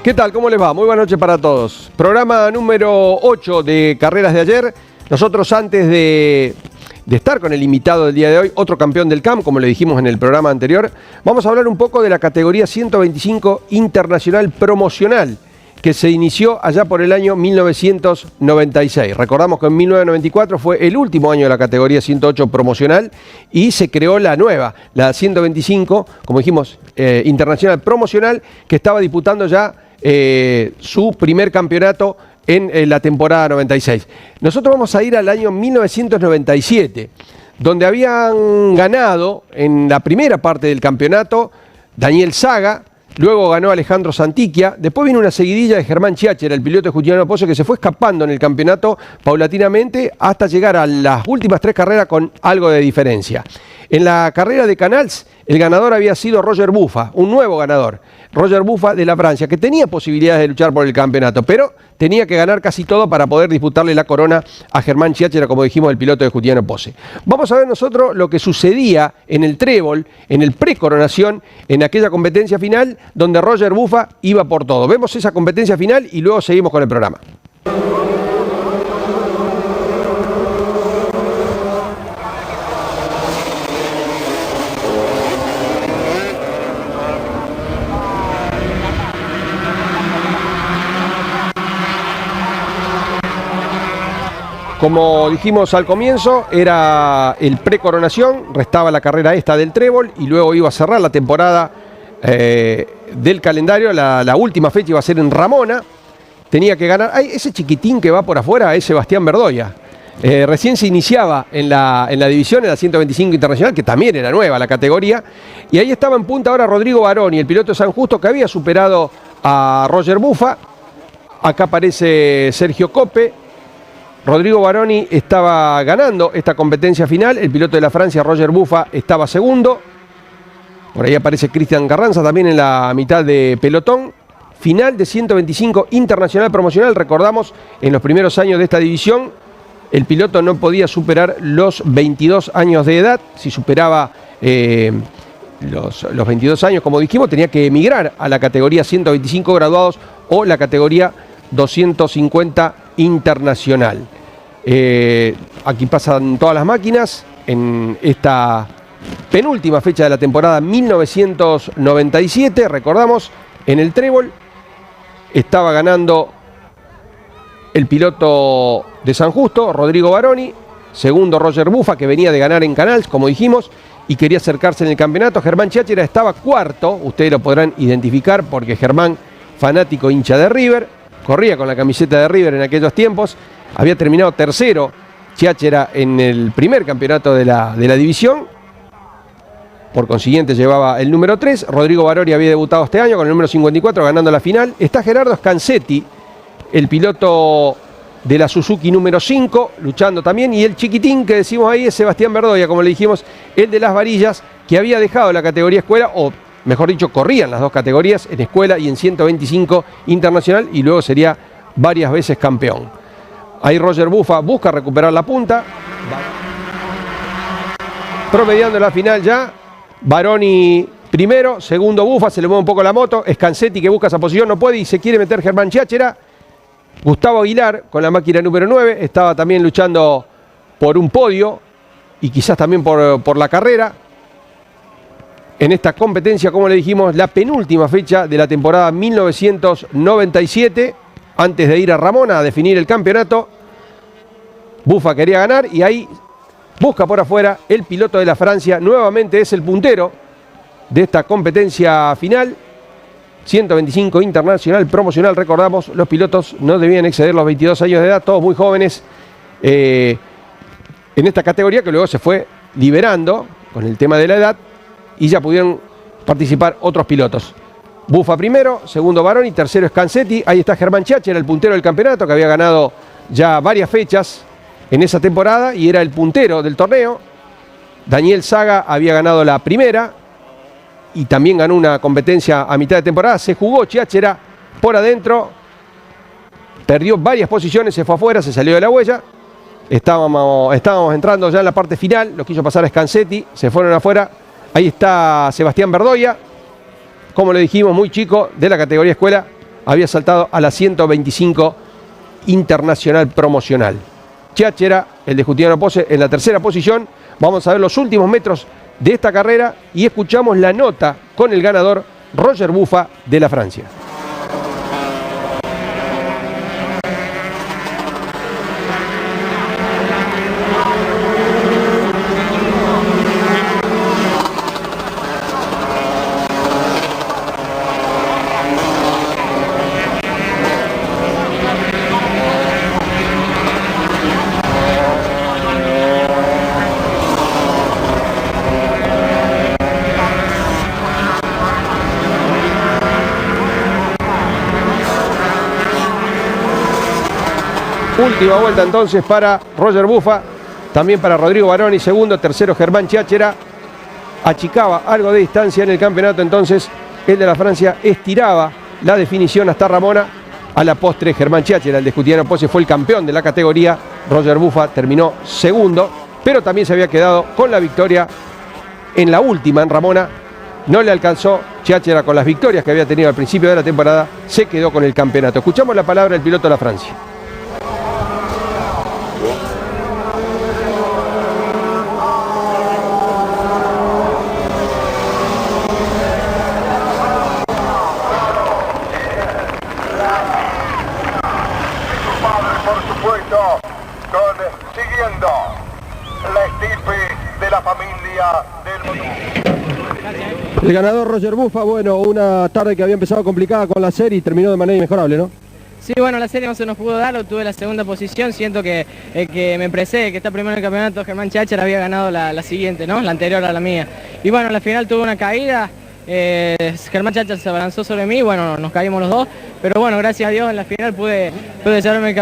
¿Qué tal? ¿Cómo les va? Muy buenas noches para todos. Programa número 8 de Carreras de ayer. Nosotros antes de estar con el invitado del día de hoy, otro campeón del CAM, como le dijimos en el programa anterior, vamos a hablar un poco de la categoría 125 Internacional Promocional, que se inició allá por el año 1996. Recordamos que en 1994 fue el último año de la categoría 108 promocional y se creó la nueva, la 125, como dijimos, Internacional Promocional, que estaba disputando ya su primer campeonato en la temporada 96. Nosotros vamos a ir al año 1997, donde habían ganado en la primera parte del campeonato Daniel Saga. Luego ganó Alejandro Santiquia. Después vino una seguidilla de Germán Chiachera, el piloto de Justiniano Pozzo, que se fue escapando en el campeonato paulatinamente hasta llegar a las últimas 3 carreras con algo de diferencia. En la carrera de Canals, el ganador había sido Roger Buffa, un nuevo ganador. Roger Buffa de la Francia, que tenía posibilidades de luchar por el campeonato, pero tenía que ganar casi todo para poder disputarle la corona a Germán Chiachera, como dijimos, el piloto de Justiniano Pozzo. Vamos a ver nosotros lo que sucedía en el trébol, en el pre-coronación, en aquella competencia final, donde Roger Buffa iba por todo. Vemos esa competencia final y luego seguimos con el programa. Como dijimos al comienzo, era el pre-coronación, restaba la carrera esta del trébol y luego iba a cerrar la temporada del calendario. La última fecha iba a ser en Ramona. Tenía que ganar. Ay, ese chiquitín que va por afuera es Sebastián Verdoya. Recién se iniciaba en la división, en la 125 Internacional, que también era nueva la categoría. Y ahí estaba en punta ahora Rodrigo Baroni, el piloto de San Justo, que había superado a Roger Buffa. Acá aparece Sergio Cope. Rodrigo Baroni estaba ganando esta competencia final. El piloto de la Francia, Roger Buffa, estaba segundo. Por ahí aparece Cristian Carranza también en la mitad de pelotón. Final de 125 Internacional Promocional. Recordamos, en los primeros años de esta división, el piloto no podía superar los 22 años de edad. Si superaba los 22 años, como dijimos, tenía que emigrar a la categoría 125 graduados o la categoría 250 Internacional. Aquí pasan todas las máquinas en esta penúltima fecha de la temporada 1997. Recordamos, en el trébol estaba ganando el piloto de San Justo, Rodrigo Baroni. Segundo, Roger Buffa, que venía de ganar en Canals, como dijimos, y quería acercarse en el campeonato. Germán Chiachera estaba cuarto, ustedes lo podrán identificar porque Germán, fanático hincha de River, corría con la camiseta de River en aquellos tiempos. Había terminado tercero Chiachera en el primer campeonato de la división. Por consiguiente llevaba el número 3. Rodrigo Baroni había debutado este año con el número 54 ganando la final. Está Gerardo Scansetti, el piloto de la Suzuki número 5, luchando también. Y el chiquitín que decimos ahí es Sebastián Verdoya, como le dijimos, el de las varillas, que había dejado la categoría escuela, o mejor dicho, corrían las dos categorías, en escuela y en 125 Internacional, y luego sería varias veces campeón. Ahí Roger Buffa busca recuperar la punta. Promediando la final ya. Baroni primero, segundo Buffa, se le mueve un poco la moto. Scansetti, que busca esa posición, no puede y se quiere meter Germán Chiachera. Gustavo Aguilar con la máquina número 9, estaba también luchando por un podio y quizás también por la carrera. En esta competencia, como le dijimos, la penúltima fecha de la temporada 1997, antes de ir a Ramona a definir el campeonato. Buffa quería ganar y ahí busca por afuera el piloto de la Francia. Nuevamente es el puntero de esta competencia final. 125 Internacional Promocional, recordamos, los pilotos no debían exceder los 22 años de edad, todos muy jóvenes en esta categoría, que luego se fue liberando con el tema de la edad y ya pudieron participar otros pilotos. Buffa primero, segundo Baroni, tercero Scansetti. Ahí está Germán Chiachera, el puntero del campeonato, que había ganado ya varias fechas en esa temporada y era el puntero del torneo. Daniel Saga había ganado la primera y también ganó una competencia a mitad de temporada. Se jugó Chiachera por adentro, perdió varias posiciones, se fue afuera, se salió de la huella. Estábamos entrando ya en la parte final, lo quiso pasar a Scansetti, se fueron afuera. Ahí está Sebastián Verdoya, como le dijimos, muy chico, de la categoría escuela, había saltado a la 125 internacional promocional. Chiachera, el de Justiniano Pose, en la tercera posición. Vamos a ver los últimos metros de esta carrera y escuchamos la nota con el ganador Roger Buffa de la Francia. Última vuelta entonces para Roger Buffa, también para Rodrigo Baroni, segundo, tercero Germán Chiachera. Achicaba algo de distancia en el campeonato, entonces el de la Francia estiraba la definición hasta Ramona. A la postre Germán Chiachera, el de Justiniano Pose, fue el campeón de la categoría. Roger Buffa terminó segundo, pero también se había quedado con la victoria en la última en Ramona. No le alcanzó. Chiachera, con las victorias que había tenido al principio de la temporada, se quedó con el campeonato. Escuchamos la palabra del piloto de la Francia. Siguiendo la estirpe de la familia del... El ganador Roger Buffa, bueno, una tarde que había empezado complicada con la serie y terminó de manera inmejorable, ¿no? Sí, bueno, la serie no se nos pudo dar, obtuve la segunda posición. Siento que el que me precede, que está primero en el campeonato, Germán Chiachera, había ganado la siguiente, ¿no? La anterior a la mía. Y bueno, la final tuve una caída. Germán Chiachera se abalanzó sobre mí, bueno, nos caímos los dos, pero bueno, gracias a Dios en la final pude llevarme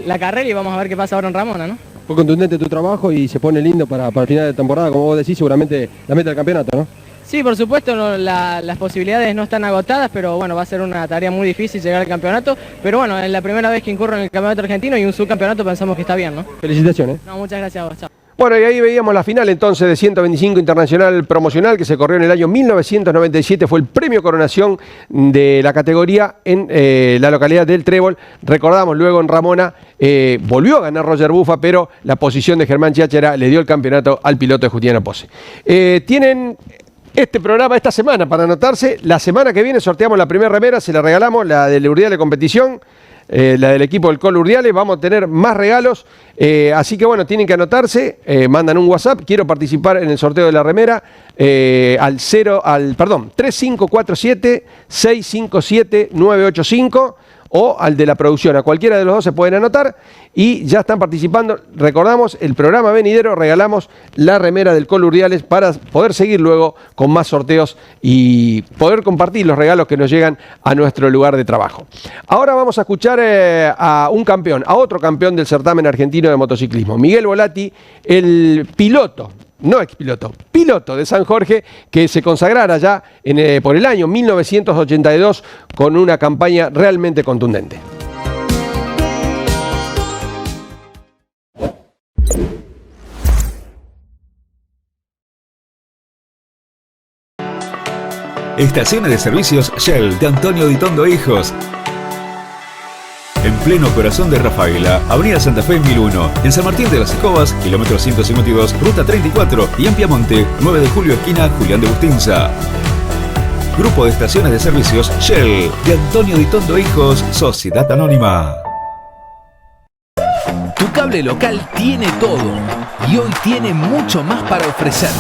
la carrera y vamos a ver qué pasa ahora en Ramona, ¿no? Fue contundente tu trabajo y se pone lindo para el final de temporada, como vos decís, seguramente la meta del campeonato, ¿no? Sí, por supuesto, las posibilidades no están agotadas, pero bueno, va a ser una tarea muy difícil llegar al campeonato, pero bueno, es la primera vez que incurro en el campeonato argentino y un subcampeonato pensamos que está bien, ¿no? Felicitaciones. No, muchas gracias a vos, chao. Bueno, y ahí veíamos la final entonces de 125 Internacional Promocional que se corrió en el año 1997. Fue el premio Coronación de la categoría en la localidad del Trébol. Recordamos luego en Ramona, volvió a ganar Roger Buffa, pero la posición de Germán Chiachera le dio el campeonato al piloto de Justiniano Pose. Tienen este programa esta semana para anotarse. La semana que viene sorteamos la primera remera, se la regalamos, la del Urdiale Competición. La del equipo del Colo Urdiale, vamos a tener más regalos, así que bueno, tienen que anotarse, mandan un WhatsApp, quiero participar en el sorteo de la remera, al 3547-657-985 o al de la producción, a cualquiera de los dos se pueden anotar y ya están participando. Recordamos, el programa venidero regalamos la remera del Colo Urdiales para poder seguir luego con más sorteos y poder compartir los regalos que nos llegan a nuestro lugar de trabajo. Ahora vamos a escuchar a un campeón, a otro campeón del certamen argentino de motociclismo, Miguel Volati, el piloto, no expiloto, piloto de San Jorge, que se consagrara ya por el año 1982 con una campaña realmente contundente. Estaciones de servicios Shell de Antonio Di Tondo Hijos. En pleno corazón de Rafaela, Avenida Santa Fe 1001, en San Martín de las Escobas, kilómetro 152, ruta 34, y en Piamonte, 9 de julio, esquina Julián de Bustinza. Grupo de estaciones de servicios Shell de Antonio Di Tondo Hijos, Sociedad Anónima. Tu cable local tiene todo y hoy tiene mucho más para ofrecerte.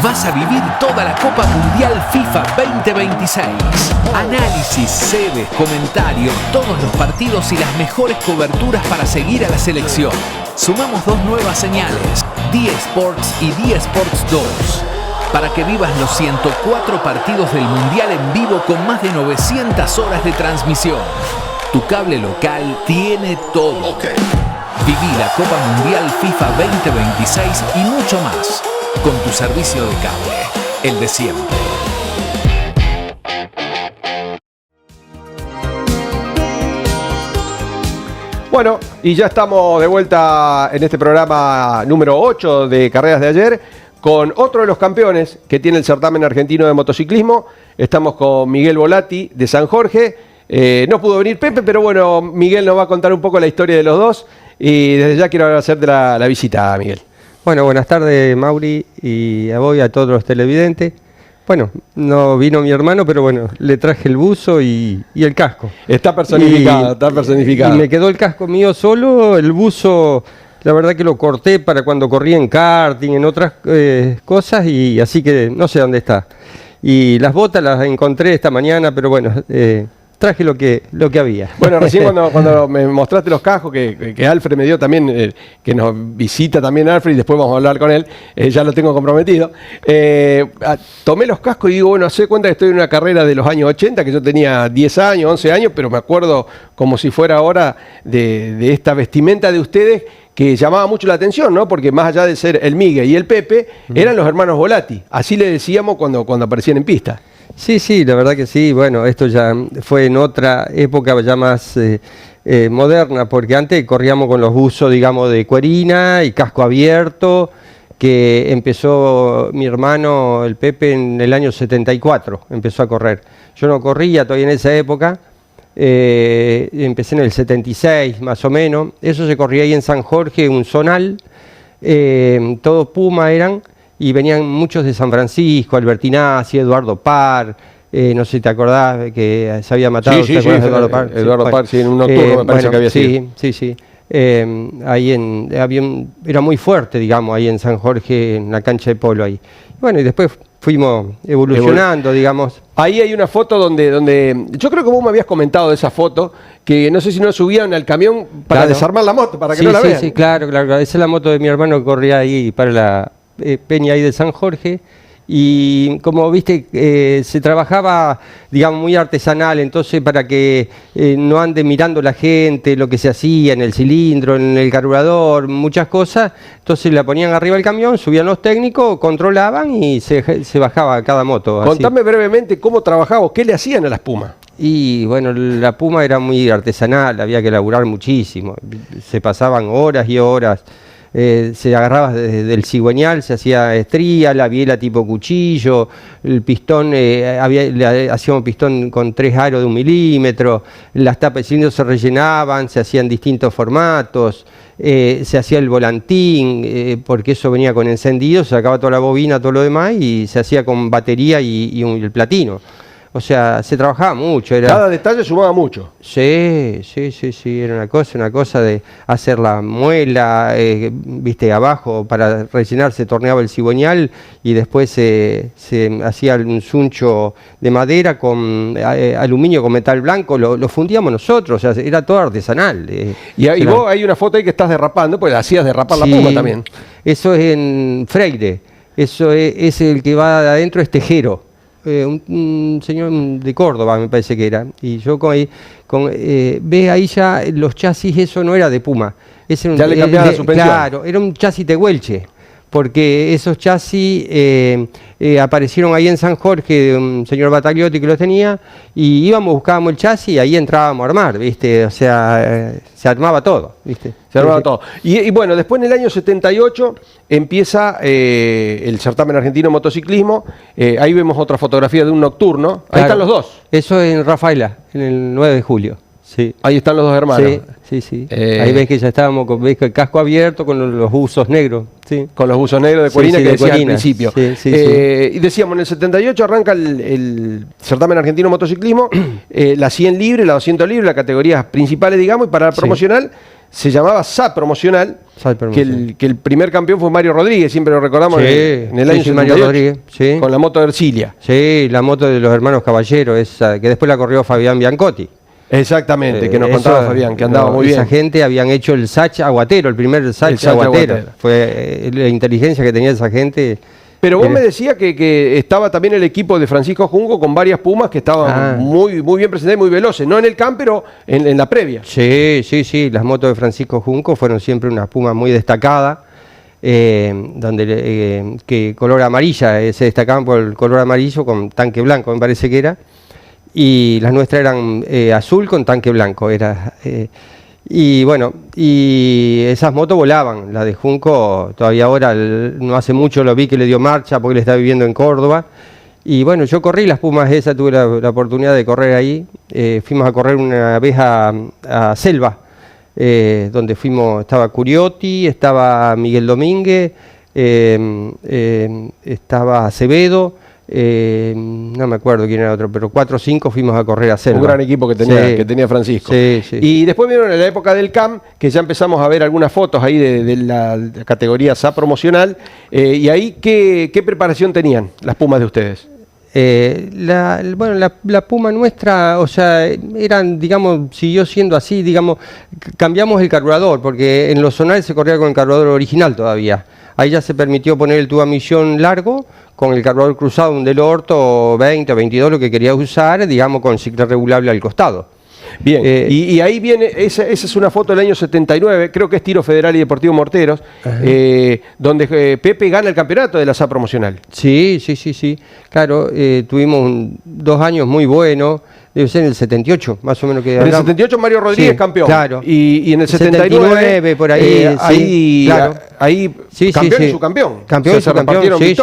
Vas a vivir toda la Copa Mundial FIFA 2026. Análisis, sedes, comentarios, todos los partidos y las mejores coberturas para seguir a la selección. Sumamos 2 nuevas señales, D-Sports y D-Sports 2, para que vivas los 104 partidos del Mundial en vivo con más de 900 horas de transmisión. Tu cable local tiene todo. Viví la Copa Mundial FIFA 2026 y mucho más con tu servicio de cable, el de siempre. Bueno, y ya estamos de vuelta en este programa número 8 de Carreras de Ayer con otro de los campeones que tiene el certamen argentino de motociclismo. Estamos con Miguel Volati de San Jorge. No pudo venir Pepe, pero bueno, Miguel nos va a contar un poco la historia de los dos. Y desde ya quiero hacerte la visita, Miguel. Bueno, buenas tardes, Mauri, y a vos y a todos los televidentes. Bueno, no vino mi hermano, pero bueno, le traje el buzo y el casco. Está personificado, está personificado. Y me quedó el casco mío solo, el buzo, la verdad que lo corté para cuando corría en karting, en otras cosas, y así que no sé dónde está. Y las botas las encontré esta mañana, pero bueno, traje lo que había. Bueno, recién cuando me mostraste los cascos, que Alfred me dio también, que nos visita también Alfred, y después vamos a hablar con él, ya lo tengo comprometido. Tomé los cascos y digo, bueno, hace cuenta que estoy en una carrera de los años 80, que yo tenía 10 años, 11 años, pero me acuerdo como si fuera ahora de esta vestimenta de ustedes, que llamaba mucho la atención, ¿no? Porque más allá de ser el Miguel y el Pepe, eran los hermanos Volati. Así le decíamos cuando aparecían en pista. Sí, la verdad que sí. Bueno, esto ya fue en otra época ya más moderna, porque antes corríamos con los buzos, digamos, de cuerina y casco abierto, que empezó mi hermano, el Pepe, en el año 74, empezó a correr. Yo no corría todavía en esa época, empecé en el 76 más o menos. Eso se corría ahí en San Jorge, un zonal, todos Puma eran, y venían muchos de San Francisco, Albertinazzi, Eduardo Parr, no sé si te acordás que se había matado. Sí, de Eduardo Parr. Eduardo Parr, sí, en un nocturno me parece que había sido. Sí. Ahí era muy fuerte, digamos, ahí en San Jorge, en la cancha de polo ahí. Bueno, y después fuimos evolucionando, digamos. Ahí hay una foto donde yo creo que vos me habías comentado de esa foto, que no sé si no subían al camión para desarmar la moto, para que no la vean. Sí, claro. Esa es la moto de mi hermano que corría ahí para la peña ahí de San Jorge. Y como viste, se trabajaba, digamos, muy artesanal, entonces para que no ande mirando la gente lo que se hacía en el cilindro, en el carburador, muchas cosas, entonces la ponían arriba del camión, subían los técnicos, controlaban y se bajaba cada moto. Contame brevemente cómo trabajabas, qué le hacían a las Pumas. Y bueno, la Puma era muy artesanal, había que laburar muchísimo, se pasaban horas y horas. Se agarraba desde el cigüeñal, se hacía estría, la biela tipo cuchillo, el pistón, hacíamos pistón con 3 aros de 1 milímetro, las tapas de cilindro se rellenaban, se hacían distintos formatos, se hacía el volantín, porque eso venía con encendido, se sacaba toda la bobina, todo lo demás, y se hacía con batería y el platino. O sea, se trabajaba mucho. Cada detalle sumaba mucho. Sí, era una cosa de hacer la muela, viste, abajo, para rellenar se torneaba el cigüeñal y después se hacía un suncho de madera con aluminio con metal blanco, lo fundíamos nosotros, o sea, era todo artesanal. Y vos hay una foto ahí que estás derrapando, pues hacías derrapar la Puma también. Eso es en Freire, eso es el que va de adentro, es Tejero. Un señor de Córdoba me parece que era, y yo ve ahí ya los chasis, eso no era de Puma, ya le cambiaba la suspensión. Claro, era un chasis tehuelche, porque esos chasis aparecieron ahí en San Jorge de un señor Batagliotti que los tenía, y buscábamos el chasis y ahí entrábamos a armar, ¿viste? O sea, se armaba todo, ¿viste? Se armaba todo. Y bueno, después en el año 78 empieza el certamen argentino de motociclismo. Ahí vemos otra fotografía de un nocturno. Ahí están los dos. Eso en Rafaela, en el 9 de julio. Sí. Ahí están los dos hermanos. Sí. Ahí ves que ya estábamos con el casco abierto con los buzos negros. Sí. Con los buzos negros de cuerina que decías al principio. Sí. Y decíamos, en el 78 arranca el certamen argentino de motociclismo, la 100 libre, la 200 libre, las categorías principales, digamos, y para el promocional se llamaba SAP promocional, que el primer campeón fue Mario Rodríguez, siempre lo recordamos, en el año 78, Mario Rodríguez, con la moto de Ercilia. Sí, la moto de los hermanos Caballero, esa que después la corrió Fabián Biancotti. Exactamente, que nos contaba Fabián, que andaba muy bien. Esa gente habían hecho el SACH Aguatero, el primer SACH Aguatero. Fue la inteligencia que tenía esa gente. Pero vos me decías que estaba también el equipo de Francisco Junco con varias Pumas que estaban muy bien presentadas y muy veloces, no en el camp, pero en la previa. Sí, las motos de Francisco Junco fueron siempre unas Pumas muy destacadas, que color amarilla, se destacaban por el color amarillo con tanque blanco, me parece que era. Y las nuestras eran azul con tanque blanco. Y bueno, y esas motos volaban. La de Junco, todavía ahora, no hace mucho lo vi que le dio marcha porque él está viviendo en Córdoba. Y bueno, yo corrí las Pumas esas, tuve la oportunidad de correr ahí. Fuimos a correr una vez a Selva, donde estaba Curiotti, estaba Miguel Domínguez, estaba Acevedo, no me acuerdo quién era otro, pero 4 o 5 fuimos a correr a Selva. Un gran equipo que tenía Francisco. Sí, sí. Y después vieron en la época del CAM, que ya empezamos a ver algunas fotos ahí de la categoría SA promocional, y ahí, ¿qué preparación tenían las Pumas de ustedes? La Puma nuestra, o sea, siguió siendo así, digamos, cambiamos el carburador, porque en los zonales se corría con el carburador original todavía. Ahí ya se permitió poner el tubo a misión largo, con el carburador cruzado, un Del Orto 20 o 22, lo que quería usar, digamos, con ciclo regulable al costado. Bien, y ahí viene, esa es una foto del año 79, creo que es Tiro Federal y Deportivo Morteros, donde Pepe gana el campeonato de la SA promocional. Sí. Claro, tuvimos 2 años muy buenos, debe ser en el 78, más o menos. En el 78 Mario Rodríguez campeón. Claro. Y en el 79 por ahí, claro. Ahí campeón y subcampeón. Campeón y subcampeón, sí.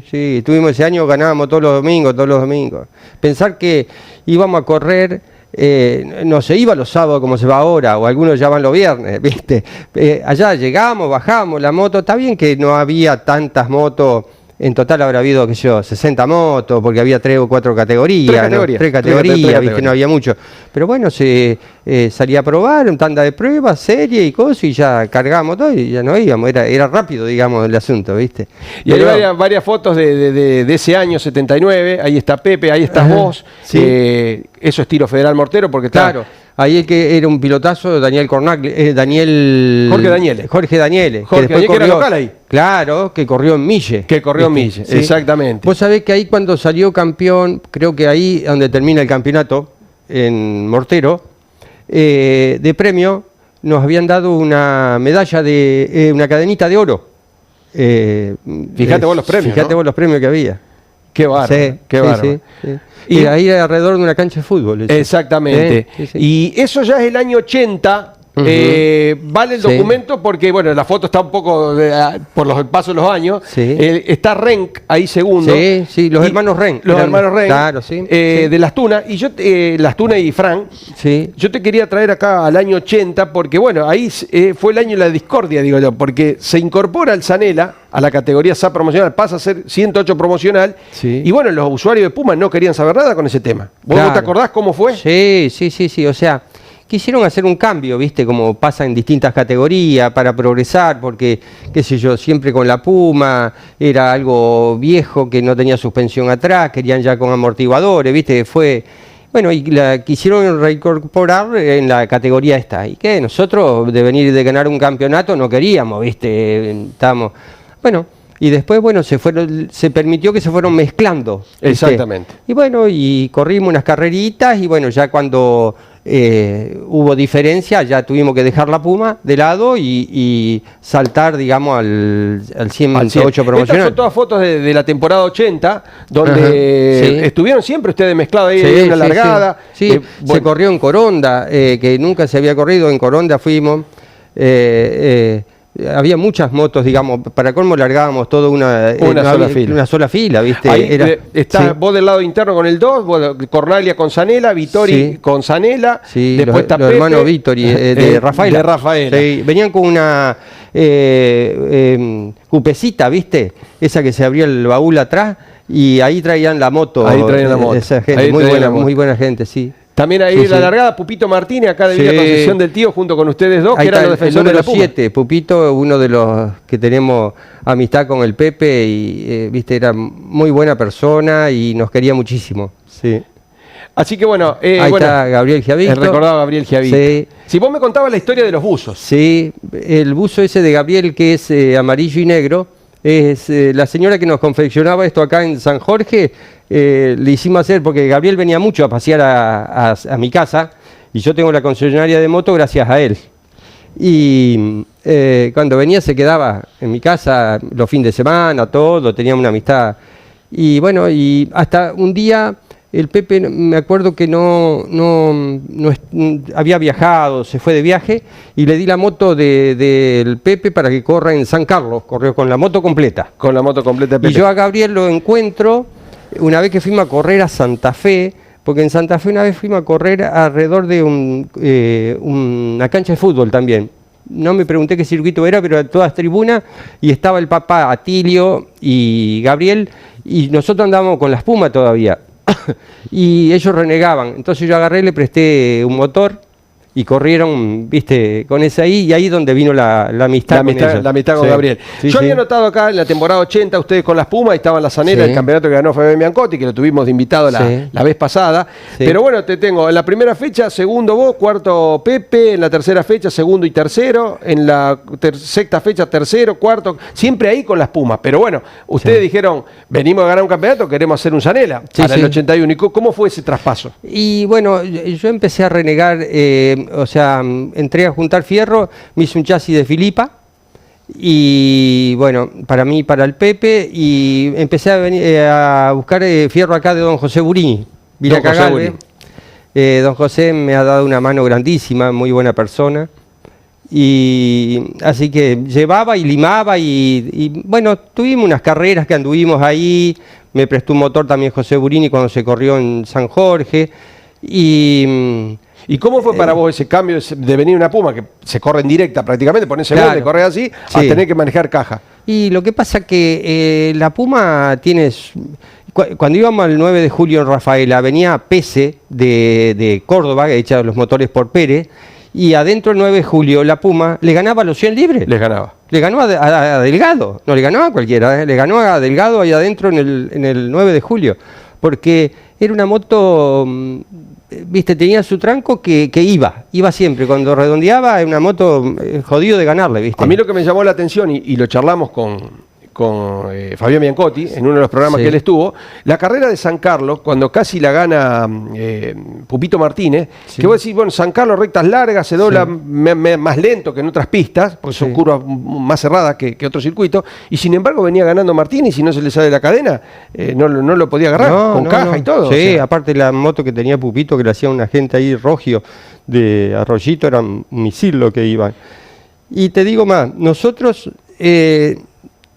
Sí. Tuvimos ese año, ganábamos todos los domingos. Pensar que íbamos a correr, no se iba los sábados como se va ahora, o algunos ya van los viernes, ¿viste? Allá llegamos, bajamos la moto, está bien que no había tantas motos. En total habrá habido, 60 motos, porque había 3 o 4 categorías. Tres categorías, ¿viste? No había mucho. Pero bueno, se salía a probar, un tanda de pruebas, serie y cosas, y ya cargamos todo y ya no íbamos. Era rápido, digamos, el asunto, ¿viste? Y hay varias fotos de ese año, 79. Ahí está Pepe, ahí estás vos. Sí. Eso es Tiro Federal Mortero, porque claro. Ahí el que era un pilotazo, Jorge Daniele. Jorge Daniele, que era local ahí. Claro, que corrió en Mille. ¿Sí? Exactamente. Vos sabés que ahí cuando salió campeón, creo que ahí donde termina el campeonato, en Mortero, de premio, nos habían dado una medalla de una cadenita de oro. Fíjate vos los premios. Fíjate vos los premios que había. Qué bárbaro, qué bárbaro. Sí. Y ahí alrededor de una cancha de fútbol. Exactamente. Sí. Y eso ya es el año 80. Vale el documento porque, bueno, la foto está un poco por los pasos de los años. Sí. Está Renk ahí segundo. Sí, los hermanos Renk. Claro, sí. De Las Tunas. Y yo, Las Tunas y Fran. Sí. Yo te quería traer acá al año 80 porque, bueno, ahí fue el año de la discordia, digo yo, porque se incorpora el Zanela a la categoría SA promocional, pasa a ser 108 promocional. Sí. Y bueno, los usuarios de Puma no querían saber nada con ese tema. ¿Vos te acordás cómo fue? Sí. O sea, quisieron hacer un cambio, ¿viste? Como pasa en distintas categorías para progresar, porque, qué sé yo, siempre con la Puma era algo viejo que no tenía suspensión atrás, querían ya con amortiguadores, ¿viste? Bueno, y la quisieron reincorporar en la categoría esta. Y que nosotros, de venir de ganar un campeonato, no queríamos, ¿viste? Bueno, y después, bueno, se permitió que se fueron mezclando, ¿viste? Exactamente. Y bueno, y corrimos unas carreritas, y bueno, ya cuando hubo diferencia, ya tuvimos que dejar la Puma de lado y saltar, digamos, al 108 promocional. Estas son todas fotos de la temporada 80, donde estuvieron siempre ustedes mezclados ahí en una largada. Sí, se corrió en Coronda, que nunca se había corrido. En Coronda fuimos. Había muchas motos, digamos, para colmo largábamos toda una sola fila, ¿viste? Ahí está vos del lado interno con el 2, Cornalia con Zanela, Vittori con Zanela, después está los Pepe, hermanos Vittori, de Rafaela. De Rafaela. Sí, venían con una cupecita, ¿viste? Esa que se abría el baúl atrás y ahí traían la moto. Ahí traían la moto. Esa gente, muy buena gente, sí. También ahí la largada, Pupito Martínez, acá de Villa Concepción del Tío, junto con ustedes dos, que eran los defensores de la Puma. 7, Pupito, uno de los que tenemos amistad con el Pepe, y viste, era muy buena persona y nos quería muchísimo. Sí. Así que bueno, ahí está Gabriel Giavito. El recordado Gabriel Giavito. Sí. Si vos me contabas la historia de los buzos. Sí, el buzo ese de Gabriel, que es amarillo y negro, es la señora que nos confeccionaba esto acá en San Jorge. Le hicimos hacer, porque Gabriel venía mucho a pasear a mi casa, y yo tengo la concesionaria de moto gracias a él. Y cuando venía se quedaba en mi casa los fines de semana, todo, teníamos una amistad. Y bueno, y hasta un día el Pepe, me acuerdo que había viajado, se fue de viaje, y le di la moto del Pepe para que corra en San Carlos, corrió con la moto completa. Con la moto completa de Pepe. Y yo a Gabriel lo encuentro una vez que fuimos a correr a Santa Fe, porque en Santa Fe una vez fuimos a correr alrededor de una cancha de fútbol también. No me pregunté qué circuito era, pero todas tribunas, y estaba el papá Atilio y Gabriel, y nosotros andábamos con la espuma todavía. Y ellos renegaban, entonces yo agarré, le presté un motor y corrieron, viste, con ese ahí, y ahí es donde vino la amistad con ellos. La amistad con Gabriel. Yo había notado acá en la temporada 80, ustedes con las Pumas, estaban la Zanera, el campeonato que ganó Fabián Biancotti, que lo tuvimos de invitado la vez pasada. Pero bueno, te tengo en la primera fecha, segundo vos, cuarto Pepe, en la tercera fecha, segundo y tercero, en la sexta fecha, tercero, cuarto, siempre ahí con las Pumas. Pero bueno, ustedes dijeron, venimos a ganar un campeonato, queremos hacer un Zanela para el 81. ¿Y cómo fue ese traspaso? Y bueno, yo empecé a renegar, o sea, entré a juntar fierro, me hice un chasis de Filipa, y bueno, para mí, para el Pepe, y empecé a buscar fierro acá de don José Burini, don José me ha dado una mano grandísima, muy buena persona, y así que llevaba y limaba, y bueno, tuvimos unas carreras que anduvimos ahí, me prestó un motor también José Burini cuando se corrió en San Jorge, ¿Y cómo fue para vos ese cambio de venir una Puma, que se corre en directa prácticamente, ponerse verde, correr así, a tener que manejar caja? Y lo que pasa que la Puma tiene... Cuando íbamos al 9 de julio en Rafaela, venía Pese de Córdoba, hecha los motores por Pérez, y adentro del 9 de julio la Puma le ganaba a los 100 libres. Les ganaba. Le ganó a Delgado, no le ganó a cualquiera, le ganó a Delgado ahí adentro en el 9 de julio, porque era una moto... Viste, tenía su tranco que iba siempre, cuando redondeaba, era una moto jodido de ganarle, viste. A mí lo que me llamó la atención, y lo charlamos con Fabián Biancotti, en uno de los programas que él estuvo, la carrera de San Carlos, cuando casi la gana Pupito Martínez, que vos decís, bueno, San Carlos rectas largas, se dobla más lento que en otras pistas, porque son curvas más cerradas que otros circuitos, y sin embargo venía ganando Martínez, y si no se le sale la cadena, no lo podía agarrar, con caja y todo. Sí, o sea, aparte la moto que tenía Pupito, que le hacía una gente ahí Rogio, de Arroyito, era un misil lo que iban. Y te digo más, nosotros...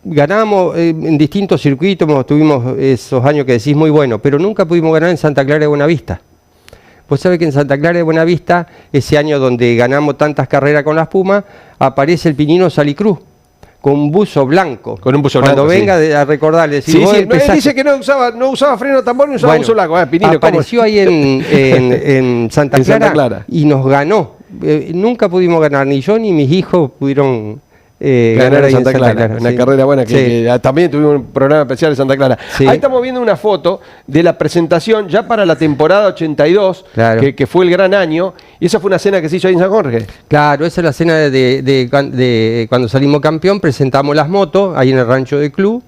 ganamos en distintos circuitos, tuvimos esos años que decís muy bueno, pero nunca pudimos ganar en Santa Clara de Buenavista. Vos sabés que en Santa Clara de Buenavista, ese año donde ganamos tantas carreras con las Pumas, aparece el Pinino Salicruz, con un buzo blanco. Con un buzo blanco. Cuando venga a recordarle. Si él dice que no usaba freno tambor ni usaba buzo blanco. Pinino, apareció ahí en Santa Clara y nos ganó. Nunca pudimos ganar, ni yo ni mis hijos pudieron... ganar en Santa Clara, una carrera buena que también tuvimos un programa especial de Santa Clara. Ahí estamos viendo una foto de la presentación ya para la temporada 82, que fue el gran año, y esa fue una cena que se hizo ahí en San Jorge. Claro, esa es la cena de cuando salimos campeón, presentamos las motos ahí en el rancho del club,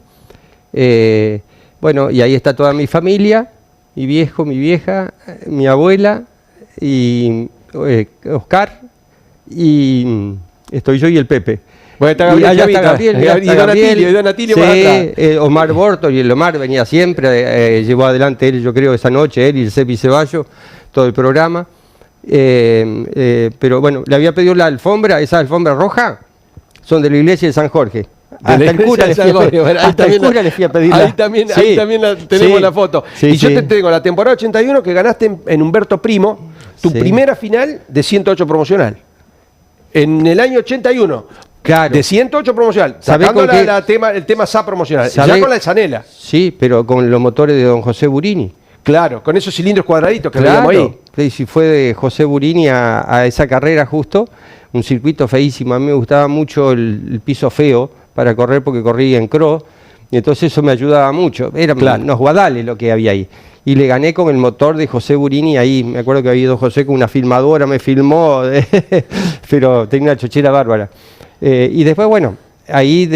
bueno, y ahí está toda mi familia, mi viejo, mi vieja, mi abuela, y Oscar, y estoy yo y el Pepe. Bueno, está Gabriel, y Don Atilio más atrás. Omar Borto, y el Omar venía siempre, llevó adelante él, yo creo, esa noche, él y el Cepi Ceballos, todo el programa. Pero bueno, le había pedido la alfombra, esa alfombra roja, son de la iglesia de San Jorge. Hasta el cura le fui a pedir. Ahí también tenemos la foto. Y yo te tengo la temporada 81 que ganaste en Humberto Primo, tu primera final de 108 promocional. En el año 81. Claro. De 108 promocional, sacando el tema SA promocional, ya con la Zanela. Sí, pero con los motores de don José Burini. Claro, con esos cilindros cuadraditos que veíamos ahí. Sí, si fue de José Burini a esa carrera justo, un circuito feísimo. A mí me gustaba mucho el piso feo para correr porque corría en cross, y entonces eso me ayudaba mucho. Eran unos guadales lo que había ahí. Y le gané con el motor de José Burini ahí. Me acuerdo que había ido José con una filmadora, me filmó, pero tenía una chochera bárbara. Y después, bueno, ahí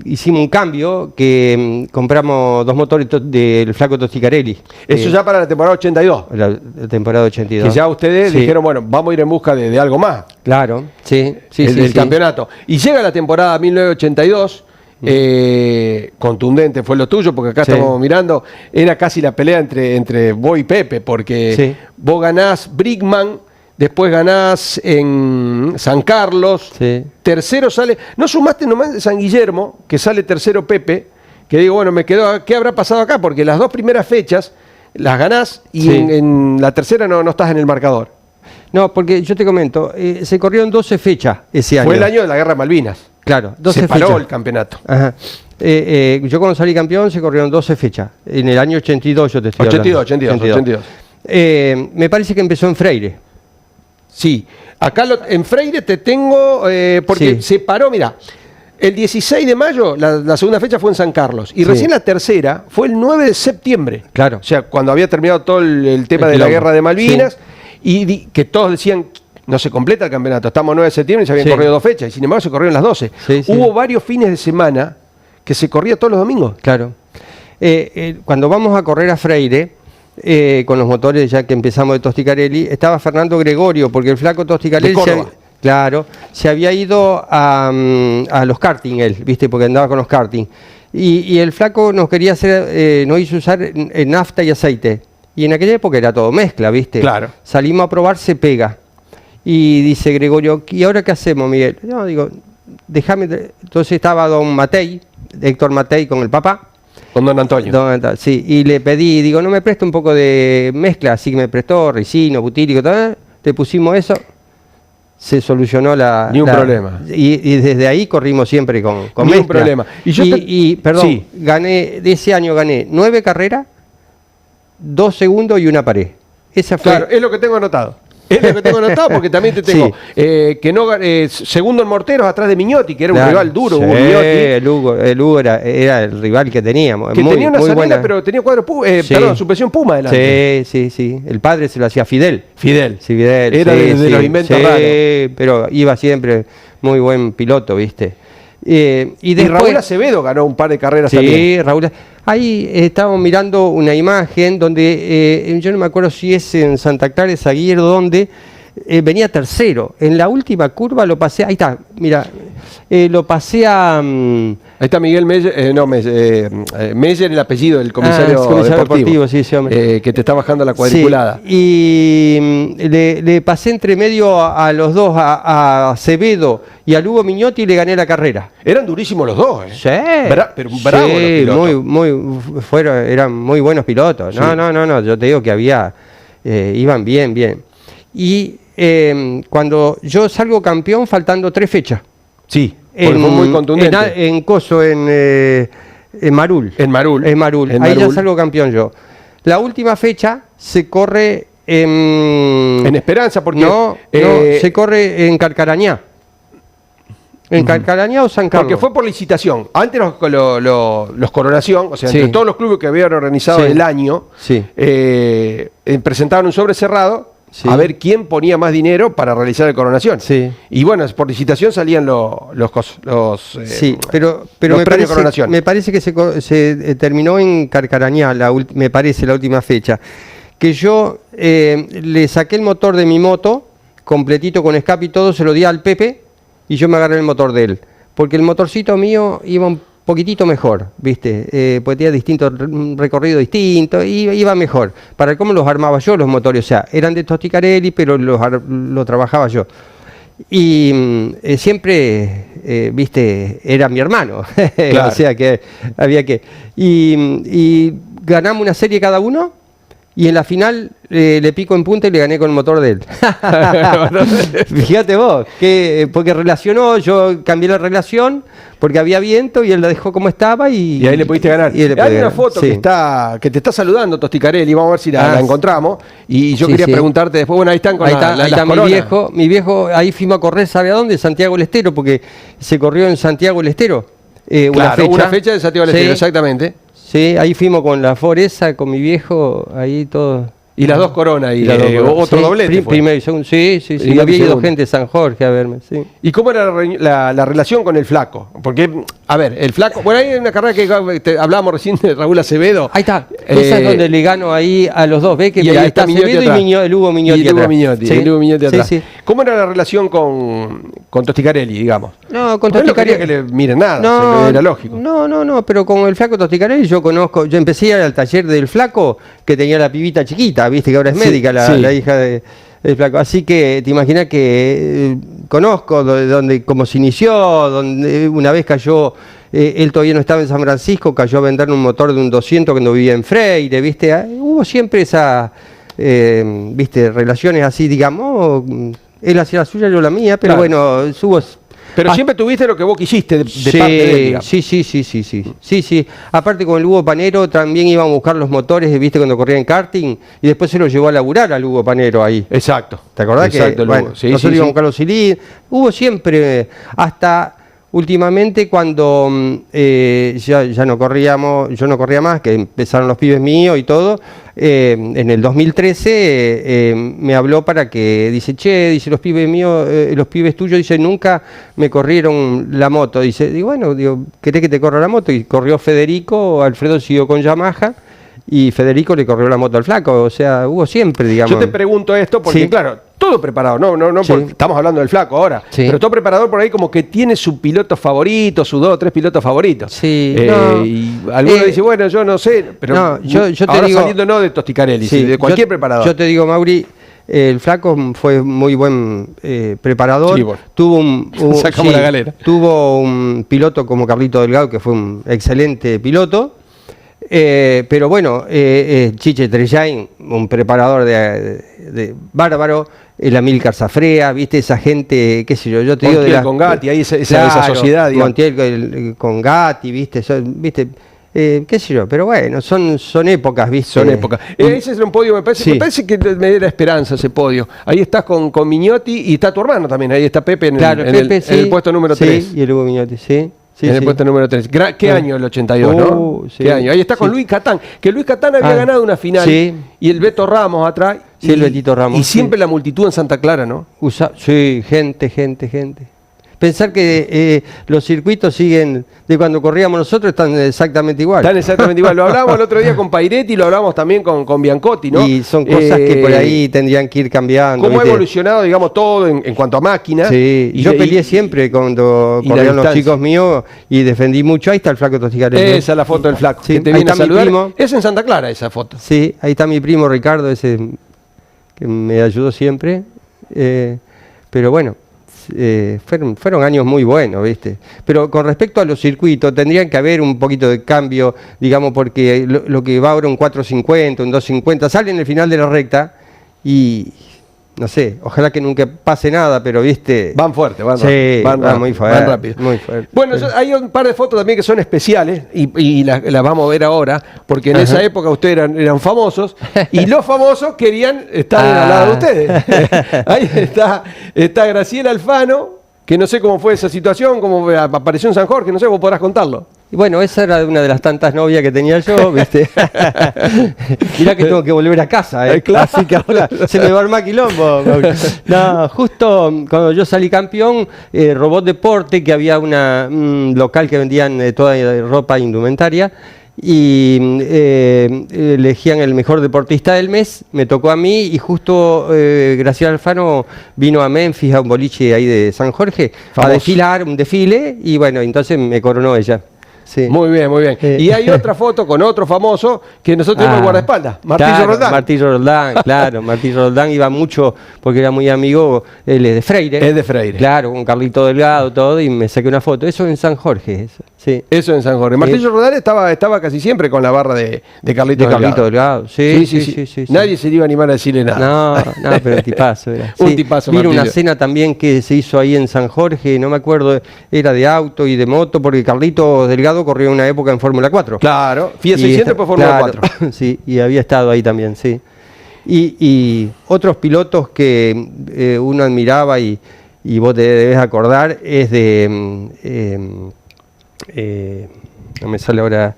hicimos un cambio que compramos 2 motores del Flaco Tosticarelli. Eso ya para la temporada 82. La temporada 82. Que ya ustedes dijeron, bueno, vamos a ir en busca de algo más. Claro, el campeonato. Y llega la temporada 1982 Contundente fue lo tuyo, porque acá Sí. estamos mirando, era casi la pelea entre vos y Pepe, porque Sí. vos ganás Brickman, después ganás en San Carlos, Sí. tercero sale, no sumaste nomás de San Guillermo, que sale tercero Pepe, que digo, bueno, me quedó, ¿qué habrá pasado acá? Porque las dos primeras fechas las ganás y Sí. en la tercera no estás en el marcador. No, porque yo te comento, se corrieron 12 fechas ese año. Fue el año de la Guerra de Malvinas. Claro, 12 Se paró fechas. el campeonato. Ajá. Yo cuando salí campeón se corrieron 12 fechas. En el año 82 yo te estoy 82. hablando. Me parece que empezó en Freire. Sí, acá en Freire te tengo, porque Sí. se paró, mira, el 16 de mayo, la segunda fecha fue en San Carlos, y Sí. recién la tercera fue el 9 de septiembre. Claro. O sea, cuando había terminado todo el tema El de la quilombo. Guerra de Malvinas, y que todos decían, no se completa el campeonato, estamos 9 de septiembre y se habían Sí. corrido 2 fechas, y sin embargo se corrieron las 12. Sí, sí. Hubo varios fines de semana que se corría todos los domingos. Claro. Cuando vamos a correr a Freire, con los motores ya que empezamos de Tosticarelli, estaba Fernando Gregorio, porque el flaco Tosticarelli De Córdoba. se había ido a los karting él, ¿viste? Porque andaba con los karting. Y el flaco nos quería hacer, nos hizo usar nafta y aceite. Y en aquella época era todo mezcla, ¿viste? Claro. Salimos a probar, se pega. Y dice Gregorio, ¿y ahora qué hacemos, Miguel? No, digo, déjame. Entonces estaba don Matei, Héctor Matei con el papá. Con Don Antonio. Sí, y le pedí, digo, ¿no me presta un poco de mezcla? Así que me prestó ricino, butírico, tal. Te pusimos eso, se solucionó la... Ni un problema. Y desde ahí corrimos siempre con Ni un mezcla. problema. Perdón, Sí. de ese año gané 9 carreras, 2 segundos y una pared. Esa fue... Claro, es lo que tengo anotado. Es lo que tengo anotado porque también te tengo que no segundo en morteros atrás de Miñotti, que era un Claro. rival duro, Sí, Hugo Miñotti. el Hugo era el rival que teníamos. Que tenía una salida, buena. pero tenía cuadro Sí. perdón, suspensión Puma adelante. Sí. El padre se lo hacía Fidel. Fidel. Sí, Fidel. Era sí, de sí, los inventos sí, raros. pero iba siempre muy buen piloto, ¿viste? Y Y después, Raúl Acevedo ganó un par de carreras también. sí, Raúl. Ahí estábamos mirando una imagen donde, yo no me acuerdo si es en Santa Clara de Zaguirre, donde venía tercero. En la última curva lo pasé, ahí está, mira, lo pasé a... Ahí está Miguel Meyer, Meyer, el apellido del comisario, deportivo, sí, ese hombre. que te está bajando la cuadriculada. Sí, y le pasé entre medio a los dos, a Acevedo y a Hugo Miñotti, y le gané la carrera. Eran durísimos los dos, ¿eh? Sí, Pero bravos los sí, pilotos. eran muy buenos pilotos. Sí. No, yo te digo que iban bien. Y cuando yo salgo campeón, faltando 3 fechas. Sí, porque fue muy contundente. En Marul. En Marul. Ahí ya salgo campeón yo. La última fecha se corre En Esperanza, porque... No, se corre en Carcarañá. ¿En Carcarañá o San Carlos? Porque fue por licitación. Antes los Coronación, o sea, Sí. entre todos los clubes que habían organizado Sí. el año, Sí. presentaban un sobre cerrado Sí. a ver quién ponía más dinero para realizar el Coronación. Sí. Y bueno, por licitación salían Sí, pero los me premios Coronación. parece que se terminó en Carcarañá, me parece, la última fecha. Que yo le saqué el motor de mi moto, completito con escape y todo, se lo di al Pepe y yo me agarré el motor de él. Porque el motorcito mío iba un poquitito mejor, ¿viste? Porque tenía un recorrido distinto, iba mejor. Para cómo los armaba yo los motores, o sea, eran de Tosticarelli, pero lo trabajaba yo. Y siempre, viste, era mi hermano. Claro. O sea que había que... Y ganamos una serie cada uno, y en la final le pico en punta y le gané con el motor de él. Fíjate vos, porque relacionó, yo cambié la relación, porque había viento y él la dejó como estaba y ahí le pudiste ganar. y él le pude Hay una ganar, foto sí. que te está saludando, Tosticarelli, vamos a ver si la encontramos. Y yo Sí, quería sí. preguntarte después, bueno, ahí están con Ahí las está coronas. mi viejo, ahí fuimos a correr, ¿sabe a dónde? Santiago del Estero, porque se corrió en Santiago del Estero. Claro, una fecha de Santiago del Estero, exactamente. Sí, ahí fuimos con la Foresa, con mi viejo, ahí todo. Y las 2 coronas, y las dos coronas. otro Sí, doblete. fue. primero y segundo, sí. Primero y Había ido segundo. gente de San Jorge a verme, sí. ¿Y cómo era la relación con el flaco? Porque, a ver, el flaco... Bueno, hay una carrera que hablábamos recién de Raúl Acevedo. Ahí está, esa es donde le gano ahí a los dos, ¿ves? Que Y ahí está Acevedo Miñotti y atrás. el Hugo Miñotti Y el Hugo atrás. Miñotti, Sí, el Hugo Miñotti atrás. Sí. ¿Cómo era la relación con Tosticarelli, digamos? No, con Porque él no quería Tosticarelli. que le miren nada, No, era lógico. No, pero con el flaco Tosticarelli yo empecé a ir al taller del flaco que tenía la pibita chiquita, viste que ahora es Sí, médica sí. la hija del flaco. Así que te imaginas que conozco donde cómo se inició, donde una vez cayó, él todavía no estaba en San Francisco, cayó a vender un motor de un 200 cuando vivía en Freire, viste. Hubo siempre esa, viste, relaciones así, digamos, él hacía la suya, yo la mía, pero Claro. bueno, hubo... Pero siempre tuviste lo que vos quisiste de Sí, parte de él, digamos. sí. Aparte con el Hugo Panero también iban a buscar los motores, viste, cuando corría en karting, y después se lo llevó a laburar al Hugo Panero ahí. Exacto. ¿Te acordás Exacto, que el bueno, Hugo. Sí, nosotros sí, íbamos a sí. buscar los cilindros? Hubo siempre, hasta últimamente cuando ya no corríamos, yo no corría más, que empezaron los pibes míos y todo, en el 2013 me habló para que, dice, dice, los pibes míos, los pibes tuyos, dice, nunca me corrieron la moto. Dice, y bueno, digo, ¿querés que te corra la moto? Y corrió Federico, Alfredo siguió con Yamaha, y Federico le corrió la moto al flaco, o sea, hubo siempre, digamos. Yo te pregunto esto porque, Sí. claro, todo preparado, no, Sí. estamos hablando del flaco ahora, Sí. pero todo preparador por ahí como que tiene su piloto favorito, sus 2 o 3 pilotos favoritos. Sí, no. Y alguno dice, bueno, yo no sé, pero no, yo te ahora digo- saliendo no de Tosticarelli, Sí, de cualquier yo, preparador. Yo te digo, Mauri, el flaco fue muy buen preparador. Sí, bueno. Tuvo Sacamos la galera. Tuvo un piloto como Carlito Delgado, que fue un excelente piloto. Pero bueno, Chiche Trellain, un preparador de bárbaro, el Amílcar Zafrea, viste, esa gente, qué sé yo te digo de Montiel la, con Gatti, ahí esa sociedad, digamos. Montiel con Gatti, viste, viste, qué sé yo, pero bueno, son épocas, viste. Son épocas. Ese es un podio, me parece que me diera esperanza ese podio. Ahí estás con Mignotti y está tu hermano también, ahí está Pepe en, Claro, en Pepe, en el puesto número 3. Sí, y el Hugo Mignotti, sí. En el puesto número 3. ¿Qué año el 82, no? Sí. ¿Qué año? Ahí está con Sí. Luis Catán, que Luis Catán había ganado una final, sí. y el Beto Ramos atrás. Sí, el Betito Ramos, Y siempre sí. la multitud en Santa Clara, ¿no? Sí, gente. Pensar que los circuitos siguen, de cuando corríamos nosotros, están exactamente igual. Están exactamente igual. Lo hablábamos el otro día con Pairetti, lo hablábamos también con Biancotti, ¿no? Y son cosas que por ahí tendrían que ir cambiando. ¿Cómo ha ¿viste? evolucionado, digamos, todo en cuanto a máquinas? Sí, Y yo de- peleé siempre cuando y la corrían los distancia. chicos míos y defendí mucho. Ahí está el flaco Tosticarelli. Esa es la foto del flaco, Sí, que te ahí viene a está mi saludar. primo. Es en Santa Clara esa foto. Sí, ahí está mi primo Ricardo, ese que me ayudó siempre. Pero bueno, fueron años muy buenos, ¿viste? Pero con respecto a los circuitos, tendrían que haber un poquito de cambio, digamos, porque lo que va ahora un 450, un 250, sale en el final de la recta y, no sé, ojalá que nunca pase nada, pero, ¿viste? Van fuerte, van Sí, rápido. van rápido, muy fuerte, van rápido. muy fuerte. Bueno, hay un par de fotos también que son especiales y las vamos a ver ahora, porque en Ajá. esa época ustedes eran famosos y los famosos querían estar al lado de ustedes. Ahí está Graciela Alfano, que no sé cómo fue esa situación, cómo apareció en San Jorge, no sé, vos podrás contarlo. Y bueno, esa era una de las tantas novias que tenía yo, ¿viste? Mirá que tengo que volver a casa, ¿eh? Claro. Así que ahora se me va a armar quilombo. No, justo cuando yo salí campeón, Robot Deporte, que había un local que vendían toda ropa indumentaria, y elegían el mejor deportista del mes, me tocó a mí, y justo Graciela Alfano vino a Memphis, a un boliche ahí de San Jorge, Famoso. a desfilar, un desfile, y bueno, entonces me coronó ella. Sí. Muy bien, muy bien. Sí. Y hay otra foto con otro famoso que nosotros tenemos guardaespaldas, Martillo claro, Roldán. Martillo Roldán, claro. Martillo Roldán iba mucho porque era muy amigo, él es de Freire. Es de Freire. Claro, con Carlito Delgado, todo, y me saqué una foto. Eso en San Jorge, eso. Sí. Eso en San Jorge. Martillo Roldán estaba casi siempre con la barra de Carlito De Carlito Delgado. Delgado, sí. Nadie se le iba a animar a decirle nada. No, pero un tipazo era. Un tipazo, Vino una Martillo. cena también que se hizo ahí en San Jorge, no me acuerdo, era de auto y de moto, porque Carlito Delgado corrió una época en Fórmula 4. Claro, FIA Y 600 después Fórmula claro, 4. Sí, y había estado ahí también, sí. Y otros pilotos que uno admiraba y vos te debes acordar es de... no me sale ahora...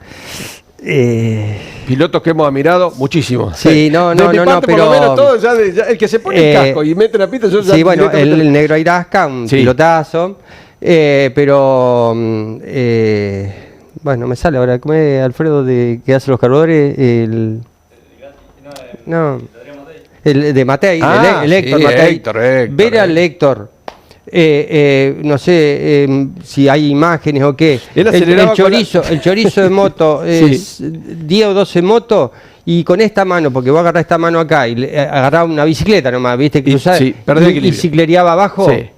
Pilotos que hemos admirado muchísimo. Sí, no, De mi no, parte, pero... por lo menos todo ya el que se pone el casco y mete la pista, yo ya Sí, bueno, directamente- el negro Airasca, un Sí. pilotazo, pero... bueno, me sale ahora, ¿cómo es Alfredo que hace los cargadores? No, el de Matei, Ah, el Héctor sí, Matei. Héctor, Ver al Héctor no sé si hay imágenes o qué. Él aceleraba El chorizo de moto, es 10 o 12 motos, y con esta mano, porque vos agarrás esta mano acá y agarrás una bicicleta nomás, ¿viste? Cruzás, perdés y equilibrio. ciclereaba abajo. Sí.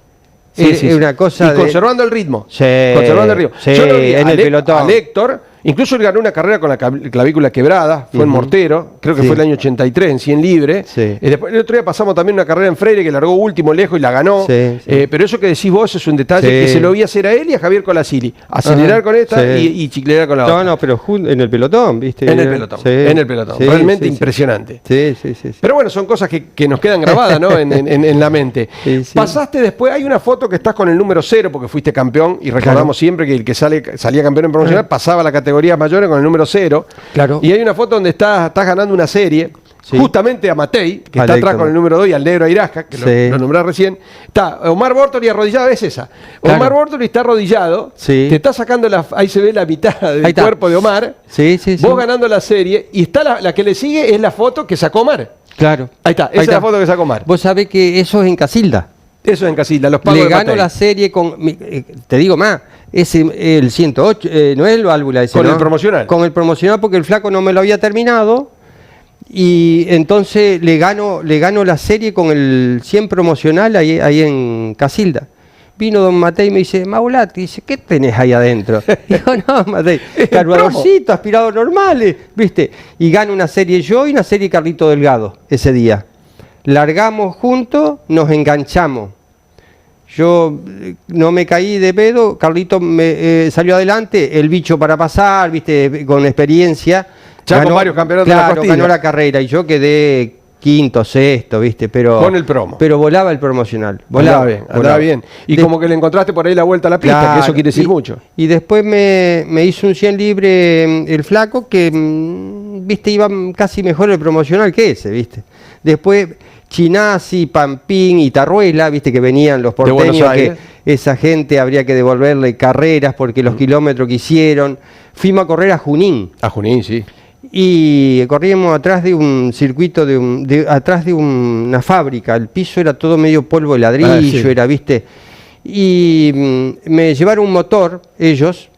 Es una cosa y conservando el ritmo. Sí, Conservando el ritmo. sí, Yo lo vi en el pelotón. a Héctor, incluso él ganó una carrera con la clavícula quebrada, fue en Mortero, creo que Sí. fue el año 83, en 100 libre. Sí. Después, el otro día pasamos también una carrera en Freire que largó último, lejos y la ganó. Sí, sí. Pero eso que decís vos es un detalle Sí. que se lo vi hacer a él y a Javier Colasili. Acelerar Ajá, con esta sí. y chiclear con la otra. No, pero en el pelotón, ¿viste? En el pelotón, Sí. en el pelotón. Sí, Realmente sí, sí. impresionante. Sí, sí, sí. Sí. Pero bueno, son cosas que nos quedan grabadas, ¿no? en la mente. Sí, sí. Pasaste después, hay una foto que estás con el número 0 porque fuiste campeón y recordamos siempre que el que salía campeón en promocional pasaba a la categoría mayores con el número 0. Claro. Y hay una foto donde estás ganando una serie, Sí. justamente a Matei, que A está atrás Héctor. con el número 2 y al negro Airasca, que Sí. lo nombrás recién. Está Omar Bortoli arrodillado, es esa. Claro. Omar Bortoli está arrodillado, Sí. te está sacando ahí se ve la mitad del Ahí está. cuerpo de Omar. Sí, sí, sí. Vos ganando la serie y está la que le sigue es la foto que sacó Omar. Claro. Ahí está, esa es la foto que sacó Omar. Vos sabés que eso es en Casilda. Eso es en Casilda, los pagos Le de gano Matei. la serie con, te digo más, el 108, no es el válvula ese, Con ¿no? el promocional. Con el promocional porque el flaco no me lo había terminado y entonces le gano la serie con el 100 promocional ahí en Casilda. Vino don Matei y me dice, Maulati, dice, ¿qué tenés ahí adentro? Digo, no, Matei, carburadorcito, aspirador normales, ¿viste? Y gano una serie yo y una serie Carlito Delgado ese día. Largamos juntos, nos enganchamos. Yo no me caí de pedo, Carlito salió adelante, el bicho para pasar, ¿viste? Con experiencia. Ya con varios campeonatos de la claro, costilla. ganó la carrera y yo quedé quinto, sexto, ¿viste? Pero Con el promo. Pero volaba el promocional. Andaba bien, andaba volaba. bien. Y De- como que le encontraste por ahí la vuelta a la pista, que Claro, eso quiere decir mucho. Y después me hizo un 100 libre el flaco que, viste, iba casi mejor el promocional que ese, viste. Después Chinasi, Pampín y Tarruela, viste que venían los Buenos porteños, que Aires. esa gente habría que devolverle carreras porque los kilómetros que hicieron. Fuimos a correr a Junín. A Junín, sí. Y corríamos atrás de un circuito, atrás de una fábrica. El piso era todo medio polvo de ladrillo, sí. era, ¿viste? Y me llevaron un motor, ellos.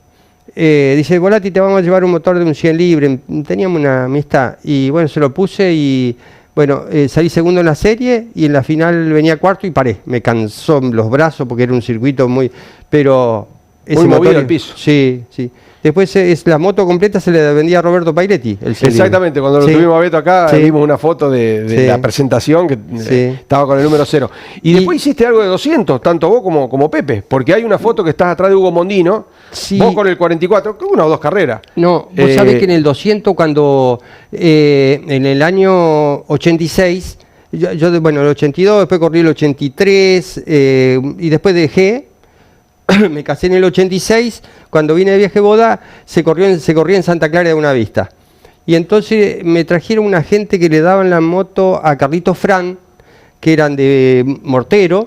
Dice, Volati, te vamos a llevar un motor de un 100 libre. Teníamos una amistad. Y bueno, se lo puse y, bueno, salí segundo en la serie y en la final venía cuarto y paré. Me cansó los brazos porque era un circuito muy... Pero... Muy movido el piso. Sí, sí. Después la moto completa se le vendía a Roberto Pairetti. El 100 Exactamente, libre. cuando lo Sí. tuvimos a Beto acá, Sí. vimos una foto de Sí. la presentación que Sí. estaba con el número 0. Y después hiciste algo de 200, tanto vos como Pepe, porque hay una foto que estás atrás de Hugo Mondino, Sí. vos con el 44, que una o dos carreras. No, vos sabés que en el 200, cuando en el año 86, bueno, el 82, después corrí el 83 y después dejé. Me casé en el 86, cuando vine de viaje boda, se corría en Santa Clara de Buenavista. Y entonces me trajeron una gente que le daban la moto a Carlitos Fran, que eran de Mortero,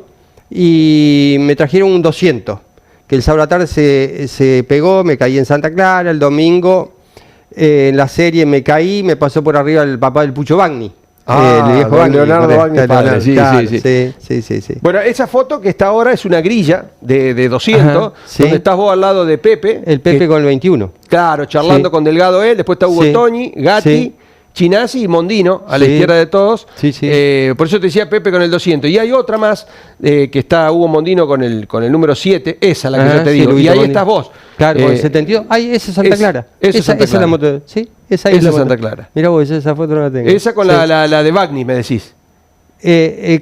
y me trajeron un 200, que el sábado a la tarde se pegó, me caí en Santa Clara, el domingo en la serie me caí, me pasó por arriba el papá del Pucho Bagni. El viejo don Bagni, Leonardo correcto, Bagni, padre, Leonardo, sí, claro, sí. sí. Bueno, esa foto que está ahora es una grilla de 200, Ajá, sí. donde estás vos al lado de Pepe. El Pepe que- con el 21. Claro, charlando Sí. con Delgado él, después está Hugo Sí. Toñi, Gatti, Sí. Chinasi y Mondino, a la Sí. izquierda de todos. Sí, sí. Por eso te decía Pepe con el 200. Y hay otra más, que está Hugo Mondino con el número 7, esa la que yo te sí, digo. Y Luguito ahí Mondino. estás vos. Claro, con el Eh, 72. Ay, esa es Santa es- Clara. esa es Santa esa es la Clara. moto. Sí, esa Esa es la es moto. Santa Clara. Mira vos, esa foto no la tengo. Esa con Sí. la de Bagni, me decís.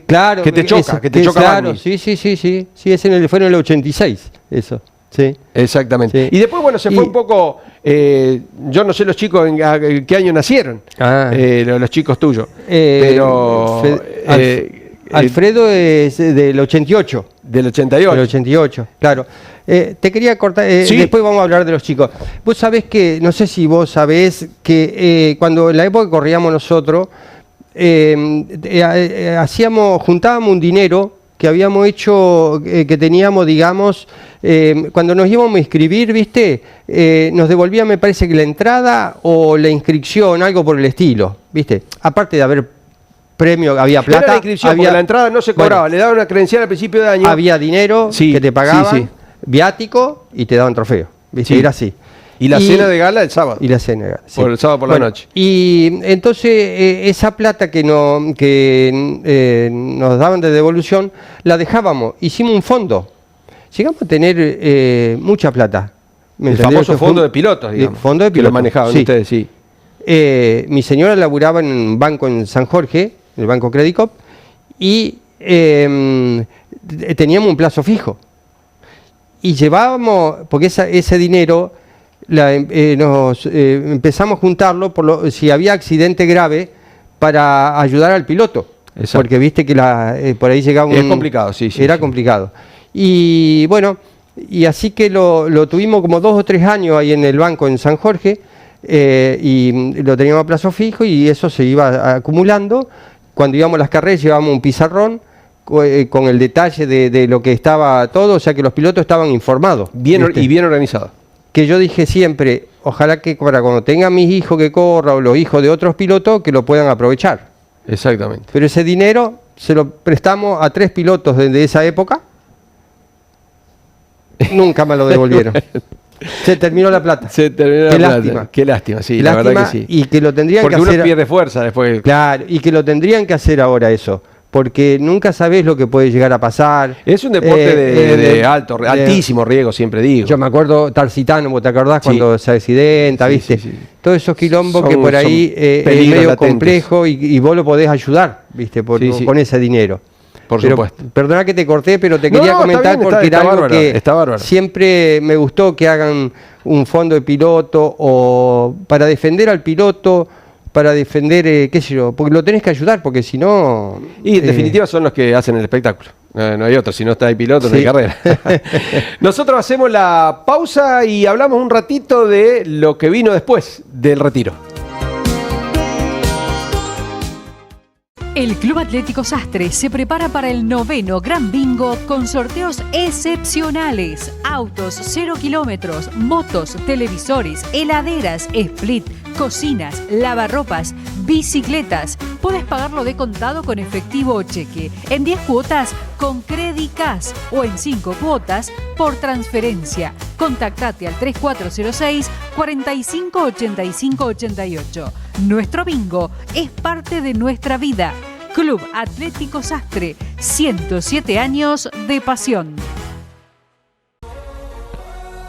Claro. Que te choca, que te choca Claro, Bagni. sí. Sí, fue en el 86, eso. Sí. Exactamente. Sí. Y después, bueno, se fue un poco. Yo no sé los chicos en qué año nacieron, los chicos tuyos. Pero. Alfredo es del 88. Del 88. Del 88, claro. Te quería cortar, Sí. después vamos a hablar de los chicos. Vos sabés que, no sé si vos sabés, que cuando en la época que corríamos nosotros, juntábamos un dinero que habíamos hecho, que teníamos, digamos, cuando nos íbamos a inscribir, ¿viste? Nos devolvían, me parece que la entrada o la inscripción, algo por el estilo, ¿viste? Aparte de haber premio, había plata, Era la inscripción, había, porque la entrada no se cobraba, le daban una credencial al principio de año. había dinero Sí, que te pagaban, sí, sí. viático y te daban trofeo. ¿Viste? Sí. Era así. Y la cena de gala el sábado. Y la cena de gala, sí. Por el sábado por la noche. Y entonces esa plata que nos daban de devolución, la dejábamos, hicimos un fondo. Llegamos a tener mucha plata. ¿Me El entendés? famoso Que fue fondo un- de pilotos, digamos. Fondo de Que lo pilotos, manejaban sí. ustedes, sí. Mi señora laburaba en un banco en San Jorge, en el Banco Credit Corp, y teníamos un plazo fijo. Y llevábamos, porque ese dinero empezamos a juntarlo si había accidente grave para ayudar al piloto. Exacto. Porque viste que por ahí llegaba un... Es complicado, sí, sí, Era sí. complicado. Y bueno, y así que lo tuvimos como 2 o 3 años ahí en el banco en San Jorge, y lo teníamos a plazo fijo y eso se iba acumulando. Cuando íbamos a las carreras llevábamos un pizarrón con el detalle de lo que estaba todo, o sea que los pilotos estaban informados. ¿viste? Y bien organizado. Que yo dije siempre, ojalá que para cuando tengan mis hijos que corran o los hijos de otros pilotos, que lo puedan aprovechar. Exactamente. Pero ese dinero se lo prestamos a 3 pilotos de esa época. Nunca me lo devolvieron. Se terminó la plata. Se terminó Qué la plata. lástima. Qué lástima, sí, Qué la lástima, verdad que sí. Y que lo tendrían Porque que uno hacer. pierde fuerza después. Claro, y que lo tendrían que hacer ahora eso. Porque nunca sabés lo que puede llegar a pasar. Es un deporte de altísimo riesgo, siempre digo. Yo me acuerdo Tarcitano, ¿vos te acordás Sí. cuando se accidenta, Sí, viste? sí, sí. Todos esos quilombos Son- que por son ahí es peligros medio latentes. complejo y vos lo podés ayudar, viste, Sí, sí. con ese dinero. Por Pero, supuesto. Perdona que te corté, pero te No, quería no, está comentar bien, porque está era algo bárbaro, que está bárbaro. siempre me gustó que hagan un fondo de piloto o para defender al piloto, para defender, qué sé yo, porque lo tenés que ayudar, porque si no... Y en definitiva son los que hacen el espectáculo. No hay otro, si no está ahí piloto, no hay Sí. carrera. Nosotros hacemos la pausa y hablamos un ratito de lo que vino después del retiro. El Club Atlético Sastre se prepara para el 9º Gran Bingo con sorteos excepcionales. Autos 0 kilómetros, motos, televisores, heladeras, split, cocinas, lavarropas, bicicletas. Puedes pagarlo de contado con efectivo o cheque, en 10 cuotas con Credit Cash o en 5 cuotas por transferencia. Contactate al 3406 45 85 88. Nuestro bingo es parte de nuestra vida. Club Atlético Sastre, 107 años de pasión.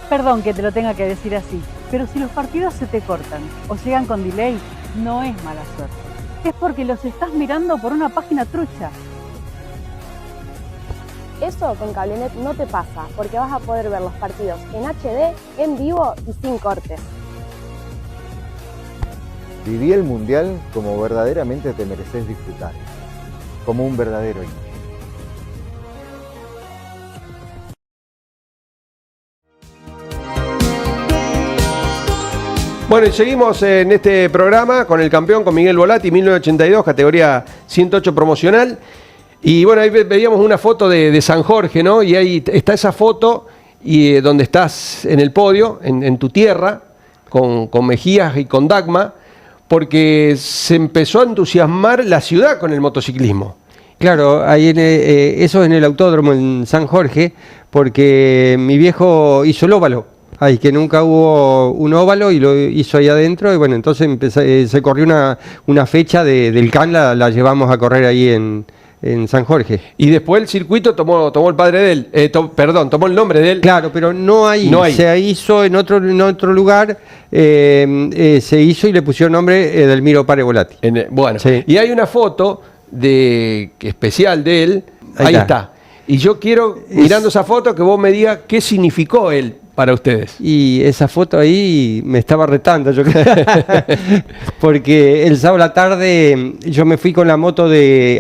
Perdón que te lo tenga que decir así, pero si los partidos se te cortan o llegan con delay, no es mala suerte. Es porque los estás mirando por una página trucha. Eso con Cablenet no te pasa, porque vas a poder ver los partidos en HD, en vivo y sin cortes. Viví el Mundial como verdaderamente te mereces disfrutar, como un verdadero hincha. Bueno, y seguimos en este programa con el campeón, con Miguel Volati, 1982, categoría 108 promocional. Y bueno, ahí veíamos una foto de San Jorge, ¿no? Y ahí está esa foto y donde estás en el podio, en tu tierra, con Mejías y con Dagma, porque se empezó a entusiasmar la ciudad con el motociclismo. Claro, ahí eso en el autódromo en San Jorge, porque mi viejo hizo el óvalo. Ay, que nunca hubo un óvalo y lo hizo ahí adentro, y bueno, entonces se corrió una fecha del CAN, la llevamos a correr ahí en San Jorge. Y después el circuito tomó el padre de él, tomó el nombre de él. Claro, pero no ahí, se hizo en otro lugar, se hizo y le pusieron nombre Edelmiro Pare Volati. Bueno, Sí. y hay una foto especial de él, ahí está. Y yo quiero, mirando esa foto, que vos me digas qué significó él para ustedes. Y esa foto ahí me estaba retando, yo creo. Porque el sábado a la tarde yo me fui con la moto mi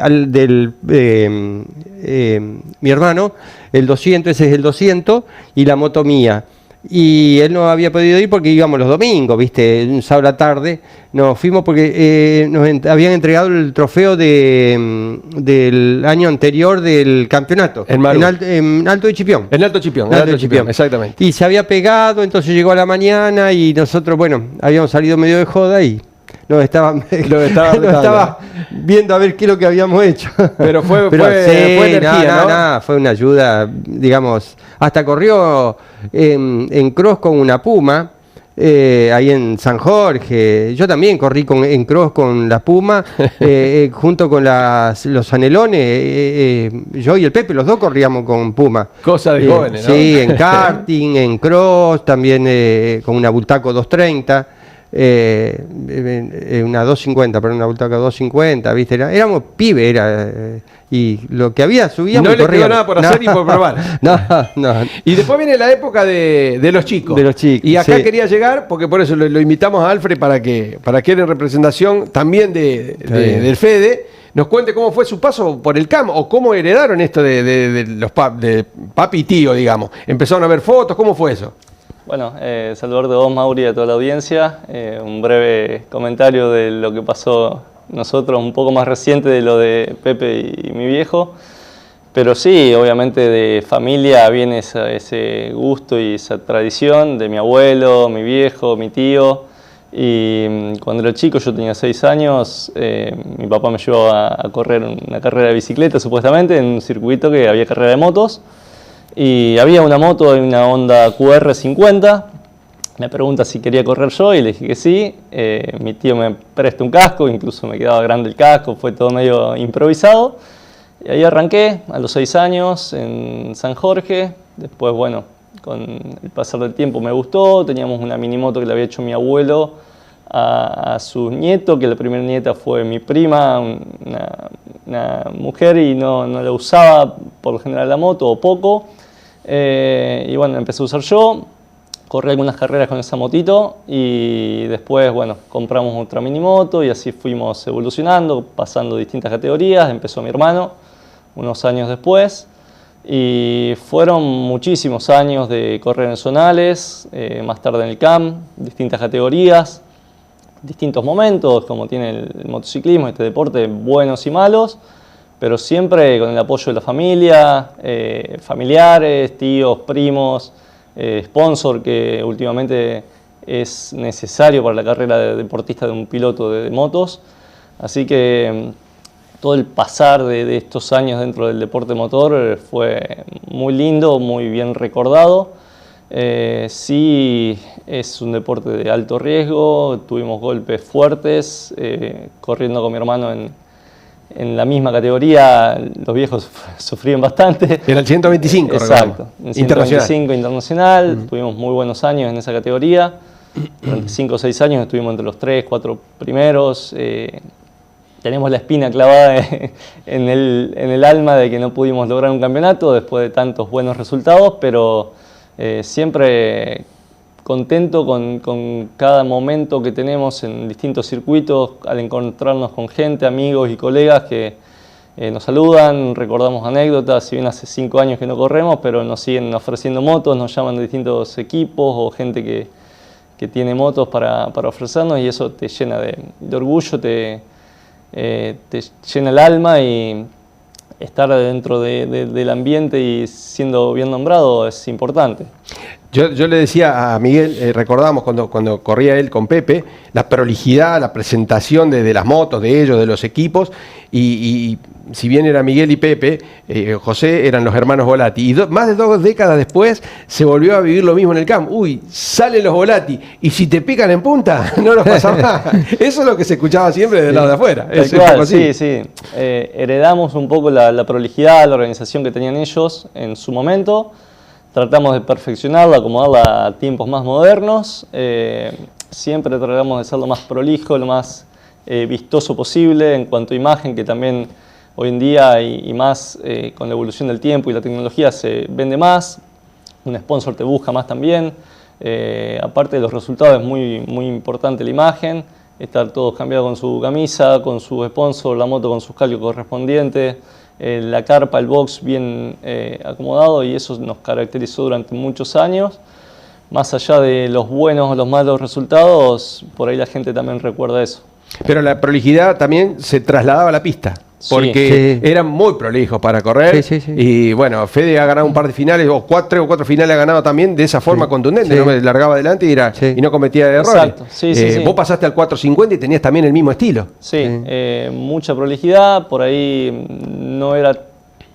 hermano, el 200, ese es el 200, y la moto mía. Y él no había podido ir porque íbamos los domingos, ¿viste? Un sábado a la tarde. Nos fuimos porque nos habían entregado el trofeo del año anterior del campeonato. En Maru. En Alto de Chipión. En Alto Chipión, exactamente. Y se había pegado, entonces llegó a la mañana y nosotros, bueno, habíamos salido medio de joda y nos estaba viendo a ver qué es lo que habíamos hecho. Pero fue energía, ¿no? Fue una ayuda, digamos. Hasta corrió en cross con una Puma, ahí en San Jorge. Yo también corrí en cross con la Puma, junto con los anelones. Yo y el Pepe, los dos corríamos con Puma. Cosa de jóvenes, ¿no? Sí, en karting, en cross, también con una Bultaco 230. Una 250, pero una Bultaco 250, ¿viste? Éramos pibes, y lo que había subíamos y corríamos. No le quedó nada por hacer y por probar. No. Y después viene la época de los chicos. De los chicos. Y acá quería llegar, porque por eso lo invitamos a Alfred para que él, en representación también del Fede, nos cuente cómo fue su paso por el CAM o cómo heredaron esto de papi y tío, digamos. Empezaron a ver fotos, ¿cómo fue eso? Bueno, saludar de vos, Mauri, y a toda la audiencia. Un breve comentario de lo que pasó nosotros, un poco más reciente de lo de Pepe y mi viejo. Pero sí, obviamente de familia viene ese gusto y esa tradición de mi abuelo, mi viejo, mi tío. Y cuando era chico, yo tenía 6 años, mi papá me llevó a correr una carrera de bicicleta, supuestamente, en un circuito que había carrera de motos. Y había una moto, una Honda QR50, me pregunta si quería correr yo y le dije que sí. Mi tío me presta un casco, incluso me quedaba grande el casco, fue todo medio improvisado. Y ahí arranqué a los 6 años en San Jorge. Después, bueno, con el pasar del tiempo me gustó. Teníamos una minimoto que le había hecho mi abuelo a su nieto, que la primera nieta fue mi prima, una mujer, y no la usaba por lo general la moto o poco. Y bueno, empecé a usar yo, corrí algunas carreras con esa motito y después, bueno, compramos otra minimoto y así fuimos evolucionando, pasando distintas categorías. Empezó mi hermano unos años después y fueron muchísimos años de correr en zonales, más tarde en el CAM, distintas categorías, distintos momentos, como tiene el motociclismo, este deporte, buenos y malos, pero siempre con el apoyo de la familia, familiares, tíos, primos, sponsor, que últimamente es necesario para la carrera de deportista de un piloto de motos. Así que todo el pasar de estos años dentro del deporte motor fue muy lindo, muy bien recordado. Sí, es un deporte de alto riesgo, tuvimos golpes fuertes, corriendo con mi hermano en la misma categoría, los viejos sufrían bastante. Era el 125, exacto, en 125 internacional, tuvimos muy buenos años en esa categoría, durante 5 o 6 años estuvimos entre los 3, 4 primeros. Tenemos la espina clavada en el alma de que no pudimos lograr un campeonato después de tantos buenos resultados, pero siempre contento con cada momento que tenemos en distintos circuitos, al encontrarnos con gente, amigos y colegas que nos saludan, recordamos anécdotas. Si bien hace 5 años que no corremos, pero nos siguen ofreciendo motos, nos llaman de distintos equipos o gente que tiene motos para ofrecernos, y eso te llena de orgullo, te llena el alma, y estar dentro del ambiente y siendo bien nombrado es importante. Yo le decía a Miguel, recordamos cuando corría él con Pepe, la prolijidad, la presentación de las motos, de ellos, de los equipos, y si bien era Miguel y Pepe, José eran los hermanos Volati, y más de 2 décadas después se volvió a vivir lo mismo en el campo. Uy, salen los Volati, y si te pican en punta, no nos pasa más. Eso es lo que se escuchaba siempre del lado de afuera. Sí. Heredamos un poco la prolijidad, la organización que tenían ellos en su momento. Tratamos de perfeccionarla, acomodarla a tiempos más modernos. Siempre tratamos de ser lo más prolijo, lo más vistoso posible en cuanto a imagen, que también hoy en día y más con la evolución del tiempo y la tecnología se vende más. Un sponsor te busca más también. Aparte de los resultados, es muy importante la imagen. Estar todos cambiados con su camisa, con su sponsor, la moto con sus calcos correspondientes. La carpa, el box bien acomodado, y eso nos caracterizó durante muchos años. Más allá de los buenos o los malos resultados, por ahí la gente también recuerda eso. Pero la prolijidad también se trasladaba a la pista. porque eran muy prolijos para correr. Y bueno, Fede ha ganado un par de finales, o cuatro finales ha ganado también de esa forma contundente, ¿no? Me largaba adelante y no cometía errores. Exacto. Vos pasaste al 450 y tenías también el mismo estilo. Mucha prolijidad, por ahí no era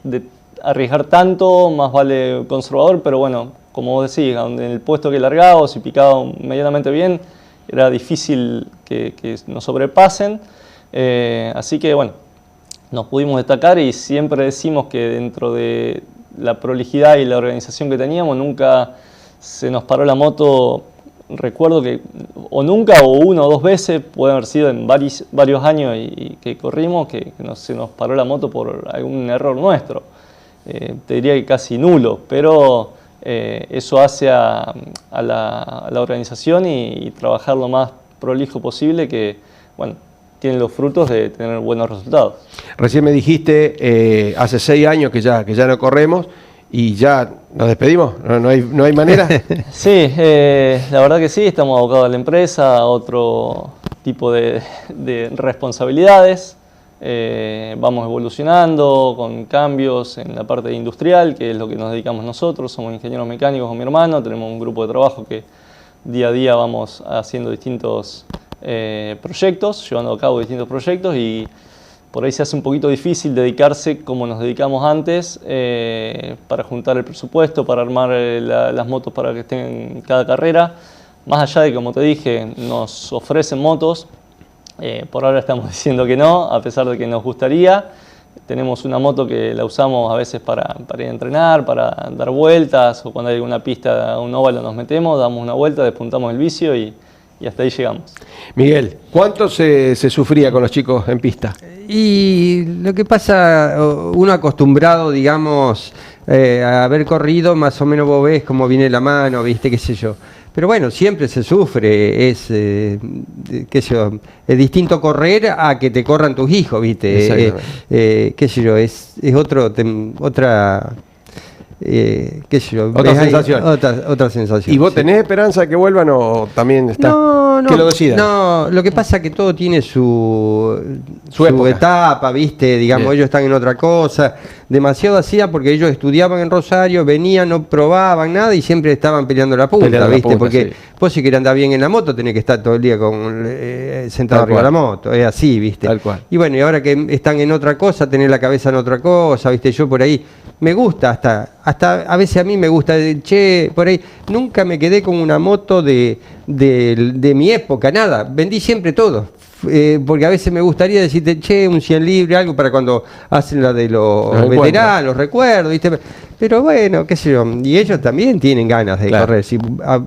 de arriesgar tanto, más vale conservador, pero bueno, como vos decís, en el puesto que largaba, si picaba medianamente bien, era difícil que nos sobrepasen. Así que bueno, nos pudimos destacar y siempre decimos que dentro de la prolijidad y la organización que teníamos nunca se nos paró la moto. Recuerdo que o nunca o una o dos veces, puede haber sido en varios años y que corrimos, que se nos paró la moto por algún error nuestro. Te diría que casi nulo, pero eso hace a la organización y trabajar lo más prolijo posible, que bueno, tienen los frutos de tener buenos resultados. Recién me dijiste, hace 6 años que ya no corremos y ya nos despedimos, ¿no hay manera? Sí, la verdad que sí, estamos abocados a la empresa, a otro tipo de responsabilidades. Vamos evolucionando con cambios en la parte industrial, que es lo que nos dedicamos nosotros. Somos ingenieros mecánicos con mi hermano, tenemos un grupo de trabajo que día a día vamos haciendo distintos proyectos, llevando a cabo distintos proyectos, y por ahí se hace un poquito difícil dedicarse como nos dedicamos antes, para juntar el presupuesto, para armar las motos para que estén en cada carrera. Más allá de, como te dije, nos ofrecen motos, por ahora estamos diciendo que no, a pesar de que nos gustaría. Tenemos una moto que la usamos a veces para ir a entrenar, para dar vueltas, o cuando hay alguna pista, un óvalo nos metemos, damos una vuelta, despuntamos el vicio y hasta ahí llegamos. Miguel, ¿cuánto se sufría con los chicos en pista? Y lo que pasa, uno acostumbrado, digamos, a haber corrido, más o menos vos ves cómo viene la mano, viste, qué sé yo. Pero bueno, siempre se sufre, qué sé yo, es distinto correr a que te corran tus hijos, viste. Qué sé yo, es otra... qué sé yo, otra sensación. Otra sensación. ¿Y vos tenés esperanza de que vuelvan o también está? No, que lo decidan. No, lo que pasa es que todo tiene su etapa, viste, digamos, ellos están en otra cosa. Demasiado hacía porque ellos estudiaban en Rosario, venían, no probaban nada y siempre estaban peleando la punta, viste, porque vos si querés andar bien en la moto tenés que estar todo el día sentado arriba de la moto, es así, viste. Tal cual. Y bueno, y ahora que están en otra cosa, tener la cabeza en otra cosa, viste, yo por ahí me gusta, hasta a veces a mí me gusta, por ahí nunca me quedé con una moto de mi época, nada, vendí siempre todo. Porque a veces me gustaría decirte, un 100 libre, algo para cuando hacen la de los veteranos, los recuerdos, ¿viste? Pero bueno, qué sé yo, y ellos también tienen ganas de correr.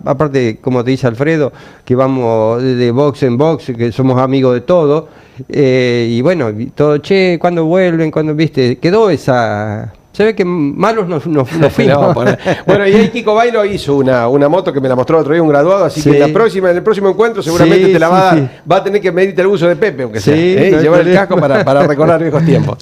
Aparte, como te dice Alfredo, que vamos de box en box, que somos amigos de todo, y bueno, todo, ¿cuándo vuelven? ¿Cuándo, viste? Quedó esa... Se ve que malos nos fuimos. Bueno, y ahí Kiko Bailo hizo una moto que me la mostró el otro día un graduado, así que en el próximo encuentro seguramente te la va a dar. Va a tener que medirte el uso de Pepe, aunque sea, y llevar el casco para recordar viejos tiempos.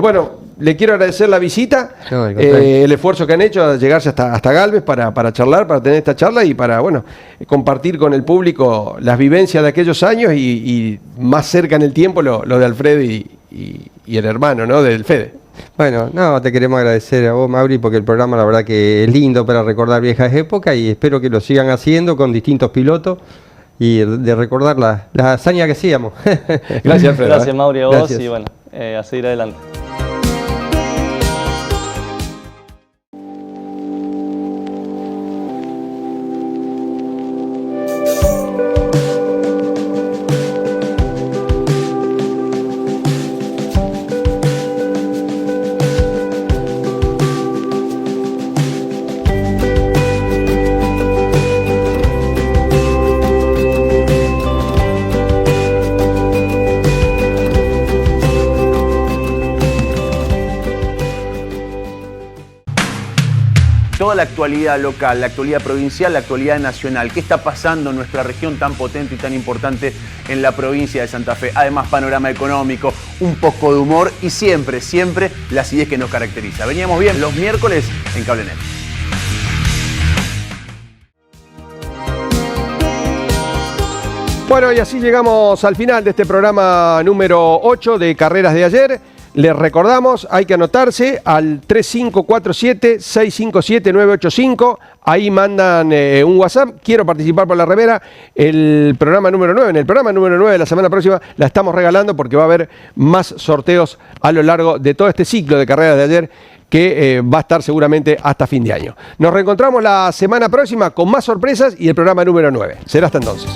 Bueno, le quiero agradecer la visita, el esfuerzo que han hecho de llegarse hasta Galvez para charlar, para tener esta charla y para, bueno, compartir con el público las vivencias de aquellos años y más cerca en el tiempo lo de Alfredo y el hermano, ¿no?, del Fede. Bueno, te queremos agradecer a vos, Mauri, porque el programa la verdad que es lindo para recordar viejas épocas y espero que lo sigan haciendo con distintos pilotos y de recordar la hazaña que hacíamos. Gracias, Alfredo. Gracias, Mauri, a vos y bueno, a seguir adelante. La actualidad local, la actualidad provincial, la actualidad nacional. ¿Qué está pasando en nuestra región tan potente y tan importante en la provincia de Santa Fe? Además, panorama económico, un poco de humor y siempre la acidez que nos caracteriza. Veníamos bien los miércoles en CableNet. Bueno, y así llegamos al final de este programa número 8 de Carreras de Ayer. Les recordamos, hay que anotarse al 3547-657-985. Ahí mandan un WhatsApp. Quiero participar por la remera. El programa número 9. En el programa número 9 de la semana próxima la estamos regalando porque va a haber más sorteos a lo largo de todo este ciclo de Carreras de Ayer que va a estar seguramente hasta fin de año. Nos reencontramos la semana próxima con más sorpresas y el programa número 9. Será hasta entonces.